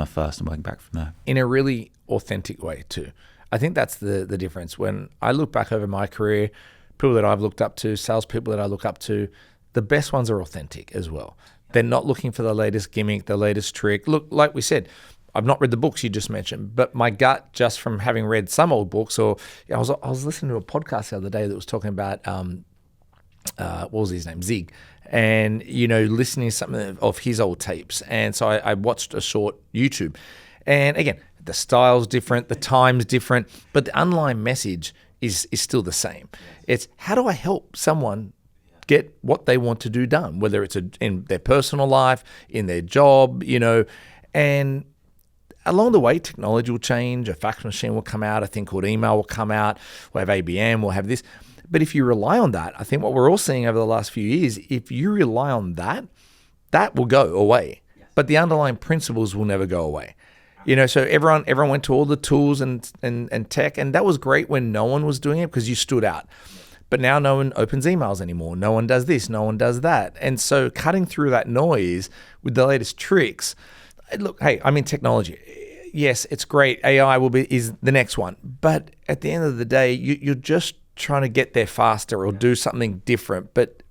first and working back from there in a really authentic way too. I think that's the difference. When I look back over my career, people that I've looked up to, salespeople that I look up to, the best ones are authentic as well. They're not looking for the latest gimmick, the latest trick. Look, like we said, I've not read the books you just mentioned, but my gut, just from having read some old books, or I was listening to a podcast the other day that was talking about what was his name, Zig, and listening to some of his old tapes, and so I watched a short YouTube, and again, the style's different, the time's different, but the underlying message is still the same. It's how do I help someone get what they want to do done, whether it's in their personal life, in their job, and along the way, technology will change, a fax machine will come out, a thing called email will come out, we'll have ABM, we'll have this. But if you rely on that, I think what we're all seeing over the last few years, if you rely on that, that will go away. But the underlying principles will never go away. So everyone went to all the tools and tech, and that was great when no one was doing it because you stood out. But now no one opens emails anymore. No one does this, no one does that. And so cutting through that noise with the latest tricks, look, hey, I'm in technology. Yes, it's great. AI is the next one. But at the end of the day, you're just trying to get there faster or do something different. But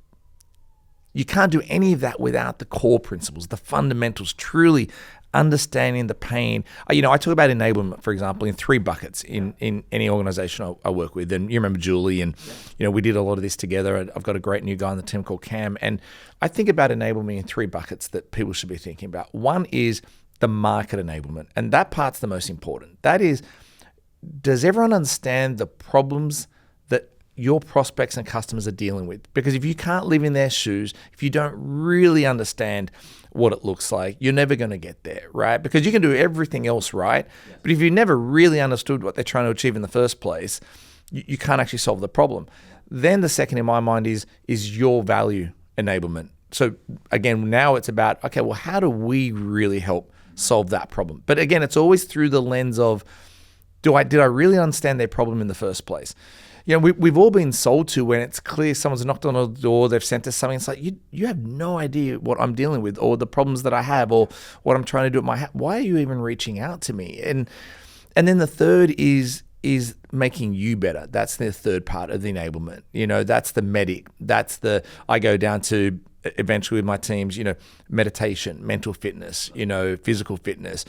you can't do any of that without the core principles, the fundamentals, truly understanding the pain. I talk about enablement, for example, in 3 buckets in any organization I work with. And you remember Julie, and we did a lot of this together. And I've got a great new guy on the team called Cam. And I think about enablement in 3 buckets that people should be thinking about. One is the market enablement. And that part's the most important. That is, does everyone understand the problems that your prospects and customers are dealing with? Because if you can't live in their shoes, if you don't really understand what it looks like, you're never going to get there, right? Because you can do everything else right, but if you never really understood what they're trying to achieve in the first place, you can't actually solve the problem. Then the second in my mind is your value enablement. So again, now it's about, okay, well, how do we really help solve that problem? But again, it's always through the lens of, did I really understand their problem in the first place? We've all been sold to when it's clear someone's knocked on a door, they've sent us something. It's like, you have no idea what I'm dealing with or the problems that I have or what I'm trying to do at my house. Why are you even reaching out to me? And then the third is is making you better. That's the third part of the enablement. That's the MEDDIC. I go down to eventually with my teams, meditation, mental fitness, physical fitness.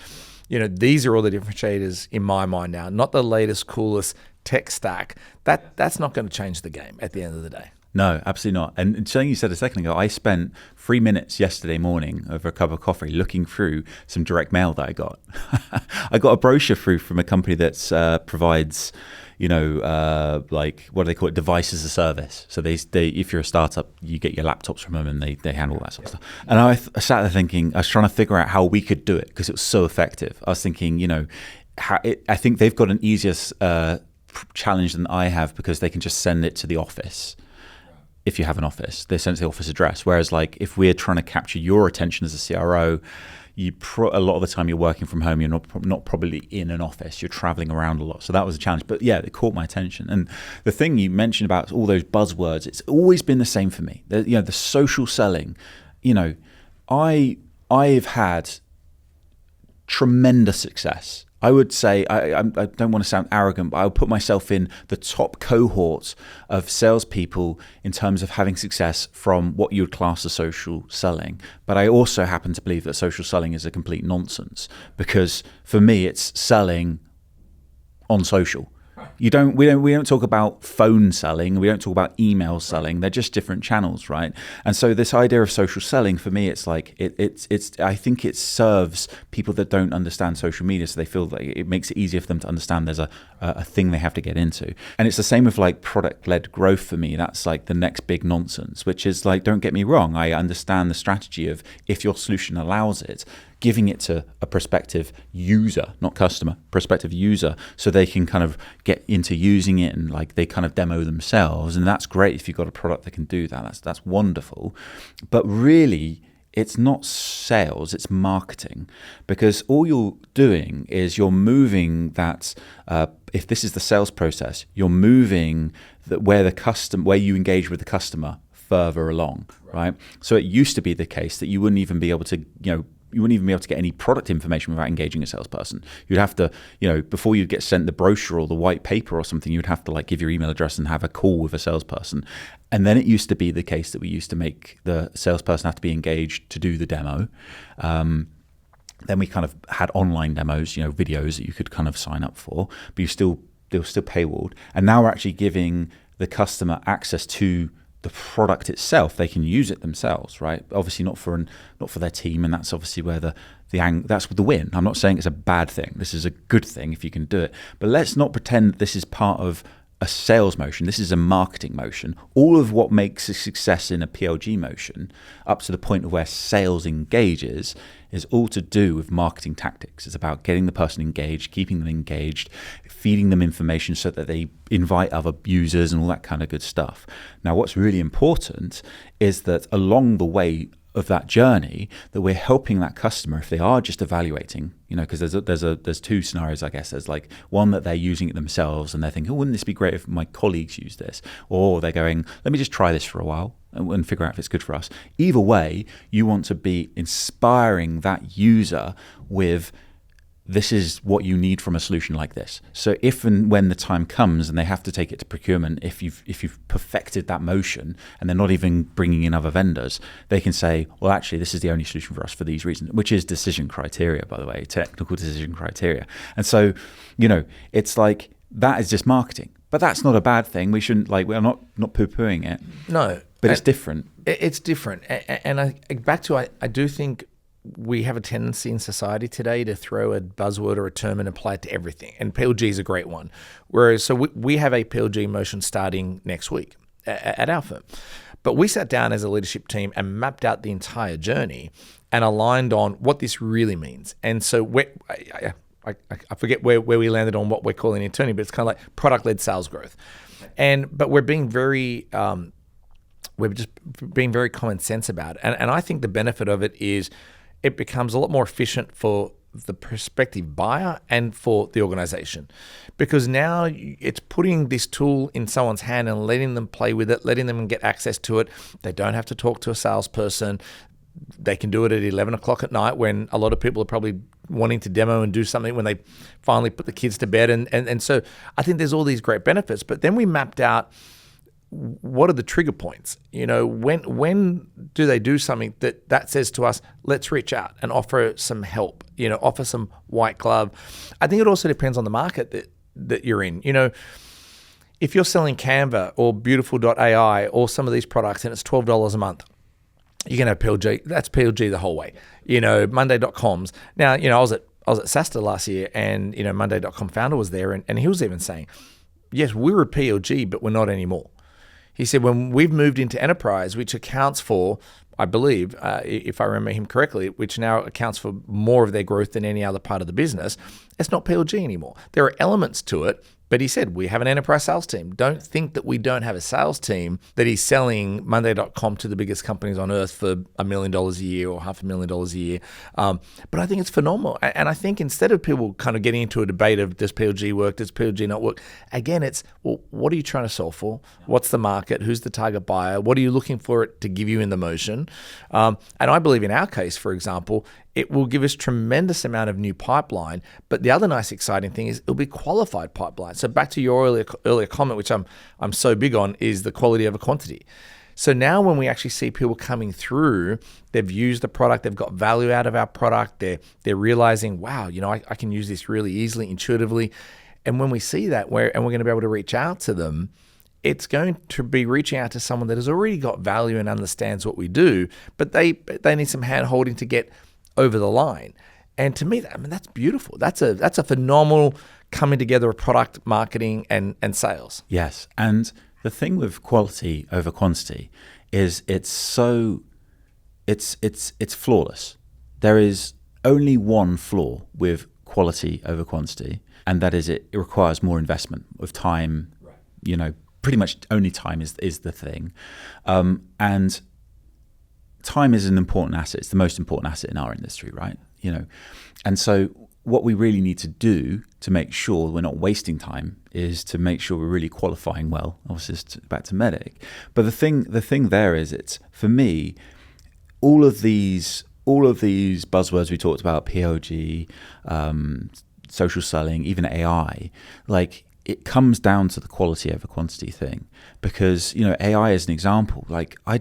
These are all the differentiators in my mind now, not the latest, coolest tech stack. That's not going to change the game at the end of the day. No, absolutely not. And something you said a second ago, I spent 3 minutes yesterday morning over a cup of coffee looking through some direct mail that I got. I got a brochure through from a company that provides, like, what do they call it? Device as a service. So they if you're a startup, you get your laptops from them and they handle that sort of stuff. And I sat there thinking, I was trying to figure out how we could do it because it was so effective. I was thinking, I think they've got an easier challenge than I have because they can just send it to the office. If you have an office, they send it to the office address. Whereas like if we're trying to capture your attention as a CRO, a lot of the time you're working from home, you're not probably in an office, you're traveling around a lot. So that was a challenge. But yeah, it caught my attention. And the thing you mentioned about all those buzzwords, it's always been the same for me. The social selling, I've had tremendous success. I would say, I don't want to sound arrogant, but I would put myself in the top cohort of salespeople in terms of having success from what you would class as social selling. But I also happen to believe that social selling is a complete nonsense because for me, it's selling on social. We don't talk about phone selling. We don't talk about email selling. They're just different channels, right? And so this idea of social selling for me, it's like it's. I think it serves people that don't understand social media, so they feel like it makes it easier for them to understand there's a thing they have to get into. And it's the same with like product-led growth for me. That's like the next big nonsense, which is like, don't get me wrong, I understand the strategy of if your solution allows it, giving it to a prospective user, not customer, prospective user, so they can kind of get into using it and like they kind of demo themselves. And that's great if you've got a product that can do that. That's wonderful. But really, it's not sales, it's marketing, because all you're doing is you're moving that, if this is the sales process, you're moving where you engage with the customer further along, right? So it used to be the case that you wouldn't even be able to, you wouldn't even be able to get any product information without engaging a salesperson. You'd have to, before you'd get sent the brochure or the white paper or something, you'd have to like give your email address and have a call with a salesperson. And then it used to be the case that we used to make the salesperson have to be engaged to do the demo. Then we kind of had online demos, videos that you could kind of sign up for, but they were still paywalled. And now we're actually giving the customer access to the product itself. They can use it themselves, right? Obviously not for their team, and that's obviously where that's the win. I'm not saying it's a bad thing. This is a good thing if you can do it. But let's not pretend this is part of a sales motion. This is a marketing motion. All of what makes a success in a PLG motion, up to the point of where sales engages, is all to do with marketing tactics. It's about getting the person engaged, keeping them engaged, feeding them information so that they invite other users and all that kind of good stuff. Now, what's really important is that along the way of that journey, that we're helping that customer if they are just evaluating, because there's two scenarios, I guess. There's like one that they're using it themselves and they're thinking, oh, wouldn't this be great if my colleagues use this? Or they're going, let me just try this for a while and figure out if it's good for us. Either way, you want to be inspiring that user with, this is what you need from a solution like this. So if and when the time comes and they have to take it to procurement, if you've perfected that motion and they're not even bringing in other vendors, they can say, well, actually, this is the only solution for us for these reasons, which is decision criteria, by the way, technical decision criteria. And so, it's like, that is just marketing. But that's not a bad thing. We shouldn't, we're not poo-pooing it. No. But it's different. It's different. And I do think we have a tendency in society today to throw a buzzword or a term and apply it to everything. And PLG is a great one. So we have a PLG motion starting next week at our firm. But we sat down as a leadership team and mapped out the entire journey and aligned on what this really means. And so I forget where we landed on what we're calling internally, but it's kind of like product-led sales growth. But we're being very common sense about it. And I think the benefit of it is it becomes a lot more efficient for the prospective buyer and for the organization, because now it's putting this tool in someone's hand and letting them play with it, letting them get access to it. They don't have to talk to a salesperson. they can do it at 11 o'clock at night when a lot of people are probably wanting to demo and do something when they finally put the kids to bed. And so I think there's all these great benefits. But then we mapped out what are the trigger points? When do they do something that says to us, let's reach out and offer some help, offer some white glove. I think it also depends on the market that you're in. If you're selling Canva or Beautiful.ai or some of these products and it's $12 a month, you're going to have PLG. That's PLG the whole way. Monday.coms. Now, I was at SaaStr last year and, Monday.com founder was there and he was even saying, yes, we were PLG, but we're not anymore. He said, when we've moved into enterprise, which accounts for, I believe, if I remember him correctly, which now accounts for more of their growth than any other part of the business, it's not PLG anymore. There are elements to it, but he said, we have an enterprise sales team. Don't think that we don't have a sales team that is selling Monday.com to the biggest companies on earth for $1 million a year or $500,000 a year. But I think it's phenomenal. And I think instead of people kind of getting into a debate of does PLG work, does PLG not work? Again, it's, well, what are you trying to solve for? What's the market? Who's the target buyer? What are you looking for it to give you in the motion? And I believe in our case, for example, it will give us tremendous amount of new pipeline. But the other nice exciting thing is it'll be qualified pipeline. So back to your earlier comment, which I'm so big on, is the quality over quantity. So now when we actually see people coming through, they've used the product, they've got value out of our product, they're realizing, wow, I can use this really easily, intuitively. And when we see that, we're going to be able to reach out to them, it's going to be reaching out to someone that has already got value and understands what we do, but they need some hand holding to get over the line. And to me, that's beautiful. That's a phenomenal coming together of product marketing and sales. Yes. And the thing with quality over quantity is it's flawless. There is only one flaw with quality over quantity, and that is it requires more investment of time. Right. Pretty much only time is the thing. And time is an important asset. It's the most important asset in our industry, right? And so what we really need to do to make sure we're not wasting time is to make sure we're really qualifying well. Obviously, it's back to MEDDIC. But the thing there is, it's, for me, all of these buzzwords we talked about, POG, social selling, even AI, like, it comes down to the quality over quantity thing. Because, AI is an example. Like, I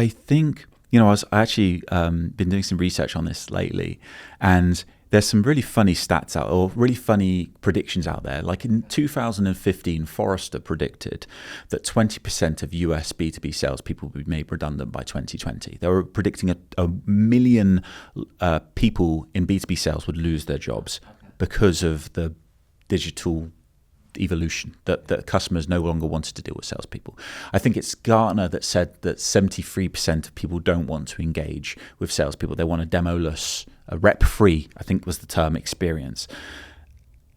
think, I actually been doing some research on this lately, and there's some really funny stats out, or really funny predictions out there. Like in 2015, Forrester predicted that 20% of US B2B salespeople would be made redundant by 2020. They were predicting a million people in B2B sales would lose their jobs because of the digital evolution, that customers no longer wanted to deal with salespeople. I think it's Gartner that said that 73% of people don't want to engage with salespeople. They want a demoless, a rep-free, I think was the term, experience.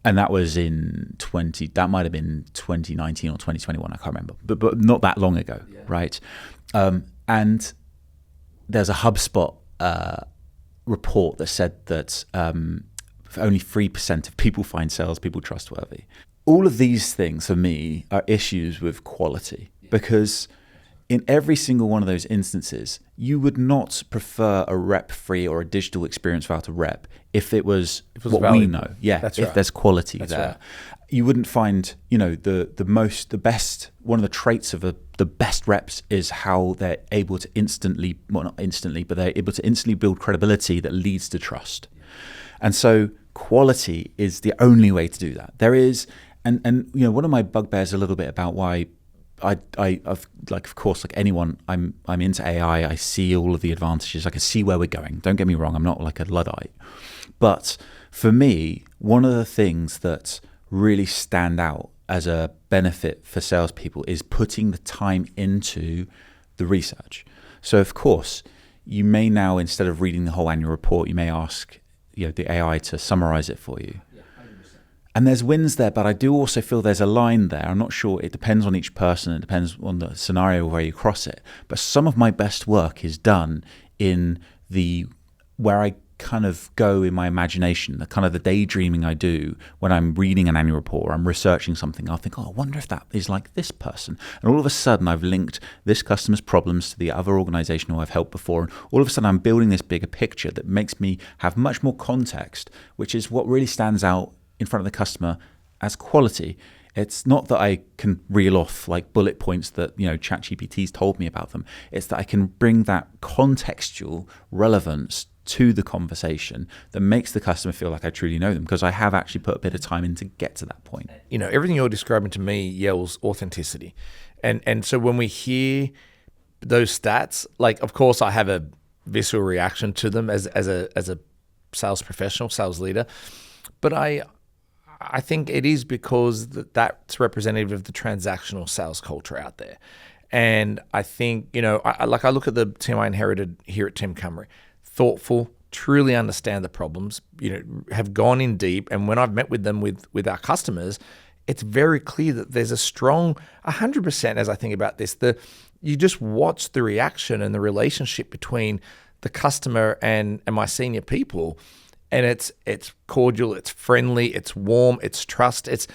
And that was that might have been 2019 or 2021, I can't remember, but not that long ago, yeah. Right? And there's a HubSpot report that said that only 3% of people find salespeople trustworthy. All of these things for me are issues with quality, because in every single one of those instances, you would not prefer a rep-free or a digital experience without a rep if it was what valuable. We know. Yeah, that's if right. There's quality that's there. Right. You wouldn't find, the best, one of the traits of the best reps is how they're able to not instantly, but they're able to instantly build credibility that leads to trust. And so quality is the only way to do that. There is, and one of my bugbears a little bit about why I've like, of course, like anyone, I'm into AI. I see all of the advantages. I can see where we're going. Don't get me wrong. I'm not like a Luddite. But for me, one of the things that really stand out as a benefit for salespeople is putting the time into the research. So of course, you may now, instead of reading the whole annual report, you may ask the AI to summarize it for you. Yeah, 100%. And there's wins there, but I do also feel there's a line there. I'm not sure. It depends on each person. It depends on the scenario where you cross it. But some of my best work is done in where I kind of go in my imagination, the kind of the daydreaming I do when I'm reading an annual report or I'm researching something. I'll think, oh, I wonder if that is like this person. And all of a sudden I've linked this customer's problems to the other organization who I've helped before. And all of a sudden I'm building this bigger picture that makes me have much more context, which is what really stands out in front of the customer as quality. It's not that I can reel off like bullet points that, ChatGPT's told me about them. It's that I can bring that contextual relevance to the conversation that makes the customer feel like I truly know them, because I have actually put a bit of time in to get to that point. Everything you're describing to me yells authenticity. And so when we hear those stats, like, of course I have a visceral reaction to them as a sales professional, sales leader, but I think it is because that's representative of the transactional sales culture out there. And I think, I look at the team I inherited here at Team Cymru, thoughtful, truly understand the problems, have gone in deep. And when I've met with them, with our customers, it's very clear that there's a strong 100% as I think about this, you just watch the reaction and the relationship between the customer and my senior people. And it's cordial, it's friendly, it's warm, it's trust, it's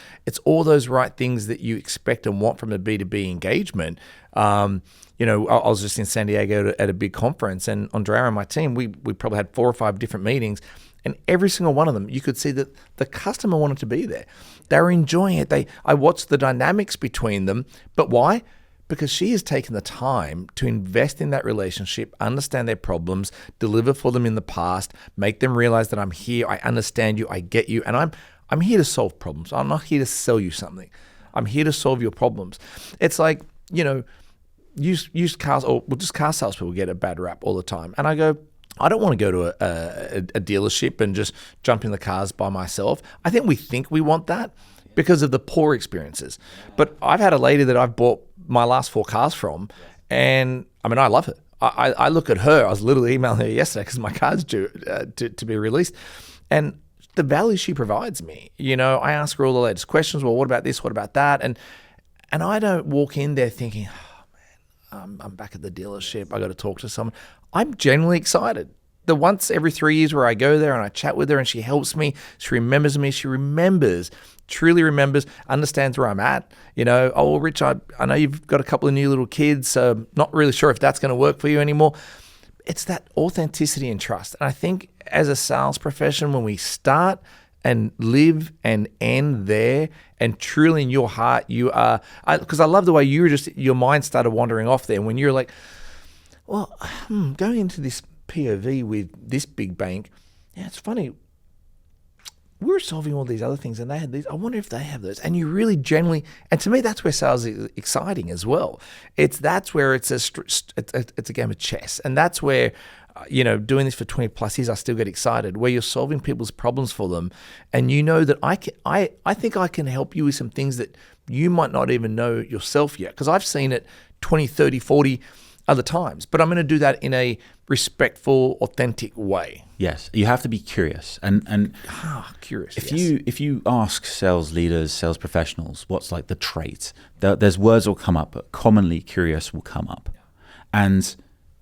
all those right things that you expect and want from a B2B engagement. I was just in San Diego at a big conference, and Andrea and my team, we probably had 4 or 5 different meetings, and every single one of them, you could see that the customer wanted to be there. They were enjoying it. I watched the dynamics between them, but why? Because she has taken the time to invest in that relationship, understand their problems, deliver for them in the past, make them realize that I'm here, I understand you, I get you, and I'm here to solve problems. I'm not here to sell you something. I'm here to solve your problems. It's like, used cars, or just car salespeople get a bad rap all the time. And I go, I don't want to go to a dealership and just jump in the cars by myself. I think we want that because of the poor experiences. But I've had a lady that I've bought my last 4 cars from, and I love her. I look at her. I was literally emailing her yesterday because my car's due to be released, and the value she provides me. I ask her all the latest questions. Well, what about this? What about that? And I don't walk in there thinking, oh man, I'm back at the dealership. I got to talk to someone. I'm genuinely excited. The once every 3 years where I go there and I chat with her and she helps me, she remembers me, truly remembers, understands where I'm at. Oh, Rich, I know you've got a couple of new little kids, so not really sure if that's going to work for you anymore. It's that authenticity and trust. And I think as a sales profession, when we start and live and end there, and truly in your heart, you are, because I love the way your mind started wandering off there when you're like, well, going into this POV with this big bank, it's funny, we're solving all these other things and they had these, I wonder if they have those. And you really generally, and to me, that's where sales is exciting as well. That's where it's a game of chess. And that's where, doing this for 20 plus years, I still get excited, where you're solving people's problems for them. And that I think I can help you with some things that you might not even know yourself yet. Because I've seen it 20, 30, 40 other times, but I'm going to do that in a respectful, authentic way. Yes, you have to be curious, and curious. If you ask sales leaders, sales professionals, what's like the trait? There's words will come up, but commonly curious will come up, and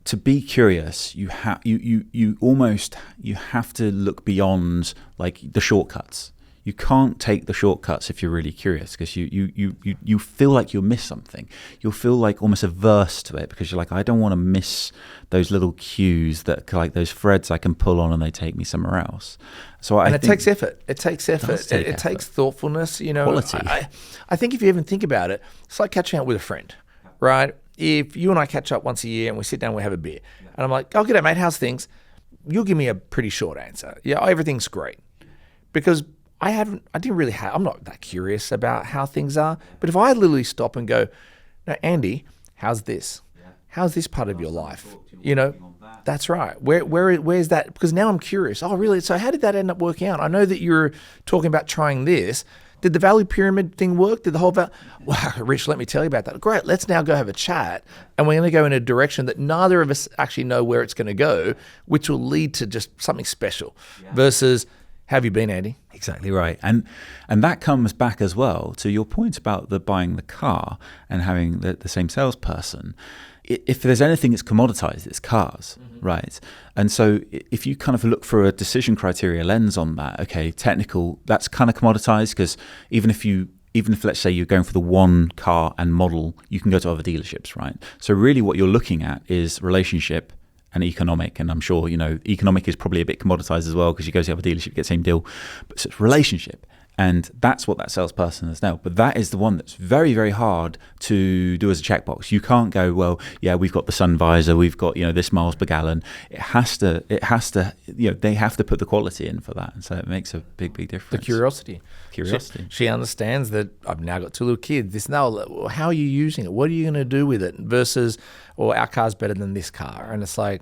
to be curious, you have to look beyond like the shortcuts. You can't take the shortcuts if you're really curious, because you feel like you'll miss something. You'll feel like almost averse to it because you're like, I don't want to miss those little cues that like those threads I can pull on and they take me somewhere else. So it takes effort. It takes effort. It takes thoughtfulness. Quality. I think if you even think about it, it's like catching up with a friend, right? If you and I catch up once a year and we sit down, and we have a beer, and I'm like, oh, g'day, mate, how's things? You'll give me a pretty short answer. Yeah, everything's great, because I'm not that curious about how things are. But if I literally stop and go, no, Andy, how's this? How's this part of your life? That's right. Where's that? Because now I'm curious. Oh, really? So how did that end up working out? I know that you're talking about trying this. Did the value pyramid thing work? Did the whole wow, Rich, let me tell you about that. Great. Let's now go have a chat. And we're going to go in a direction that neither of us actually know where it's going to go, which will lead to just something special versus, How have you been, Andy? Exactly right. And that comes back as well to your point about the buying the car and having the same salesperson. If there's anything that's commoditized, it's cars, right? And so if you kind of look for a decision criteria lens on that, okay, technical, that's kind of commoditized, because even if let's say you're going for the one car and model, you can go to other dealerships, right? So really what you're looking at is relationship and economic. And I'm sure, economic is probably a bit commoditized as well, because you go to the other dealership, get the same deal. But so it's relationship. And that's what that salesperson is now. But that is the one that's very, very hard to do as a checkbox. You can't go, well, yeah, we've got the sun visor, we've got, this miles per gallon. It has to, they have to put the quality in for that. And so it makes a big, big difference. The curiosity. She understands that I've now got 2 little kids. This now, how are you using it? What are you going to do with it? Versus, our car's better than this car. And it's like,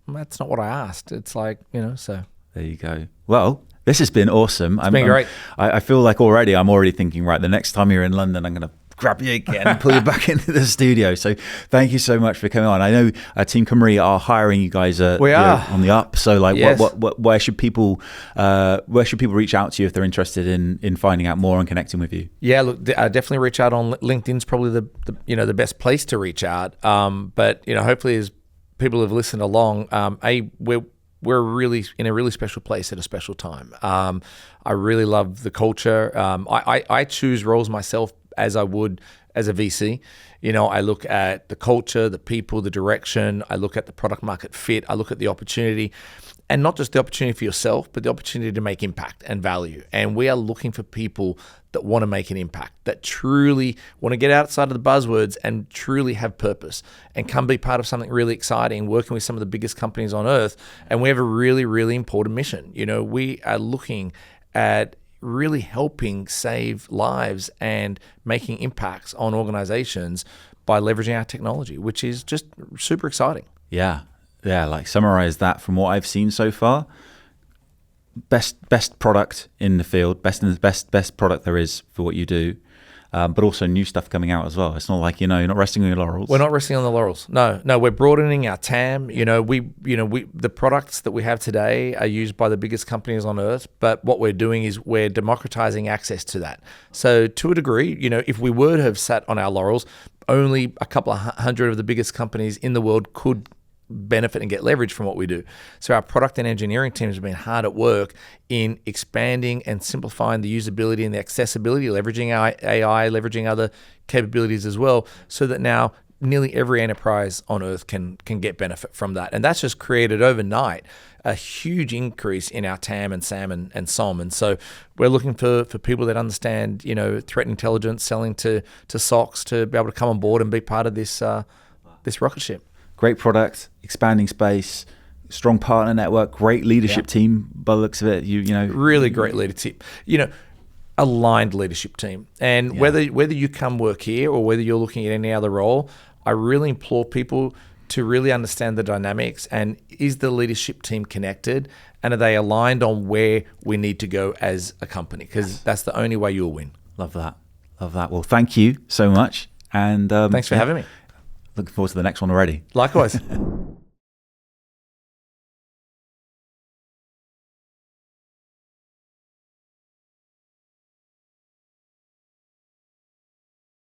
that's not what I asked. It's like, so. There you go. Well, this has been awesome. It's been great. I feel like I'm already thinking, right, the next time you're in London, I'm going to grab you again and pull you back into the studio. So thank you so much for coming on. I know Team Cymru are hiring you guys we are. On the up. So like, yes. where should people reach out to you if they're interested in finding out more and connecting with you? Yeah, look, definitely reach out on LinkedIn's probably the best place to reach out. But hopefully as people have listened along, we're really in a really special place at a special time. I really love the culture. I choose roles myself as I would as a VC. I look at the culture, the people, the direction. I look at the product market fit. I look at the opportunity. And not just the opportunity for yourself, but the opportunity to make impact and value. And we are looking for people that want to make an impact, that truly want to get outside of the buzzwords and truly have purpose and come be part of something really exciting, working with some of the biggest companies on earth. And we have a really, really important mission. We are looking at really helping save lives and making impacts on organizations by leveraging our technology, which is just super exciting. Yeah, like summarize that from what I've seen so far. Best product in the field, best product there is for what you do, but also new stuff coming out as well. It's not like you're not resting on your laurels. We're not resting on the laurels. No, we're broadening our TAM. The products that we have today are used by the biggest companies on earth. But what we're doing is we're democratizing access to that. So to a degree, if we were to have sat on our laurels, only a couple of hundred of the biggest companies in the world could benefit and get leverage from what we do. So our product and engineering teams have been hard at work in expanding and simplifying the usability and the accessibility, leveraging AI, leveraging other capabilities as well, so that now nearly every enterprise on earth can get benefit from that. And that's just created overnight a huge increase in our TAM and SAM and SOM. And so we're looking for people that understand, threat intelligence, selling to SOCs, to be able to come on board and be part of this rocket ship. Great product, expanding space, strong partner network, great leadership team by the looks of it. Really great leadership. Aligned leadership team. And whether you come work here or whether you're looking at any other role, I really implore people to really understand the dynamics, and is the leadership team connected, and are they aligned on where we need to go as a company? Because that's the only way you'll win. Love that. Well, thank you so much. And thanks for having me. Looking forward to the next one already. Likewise.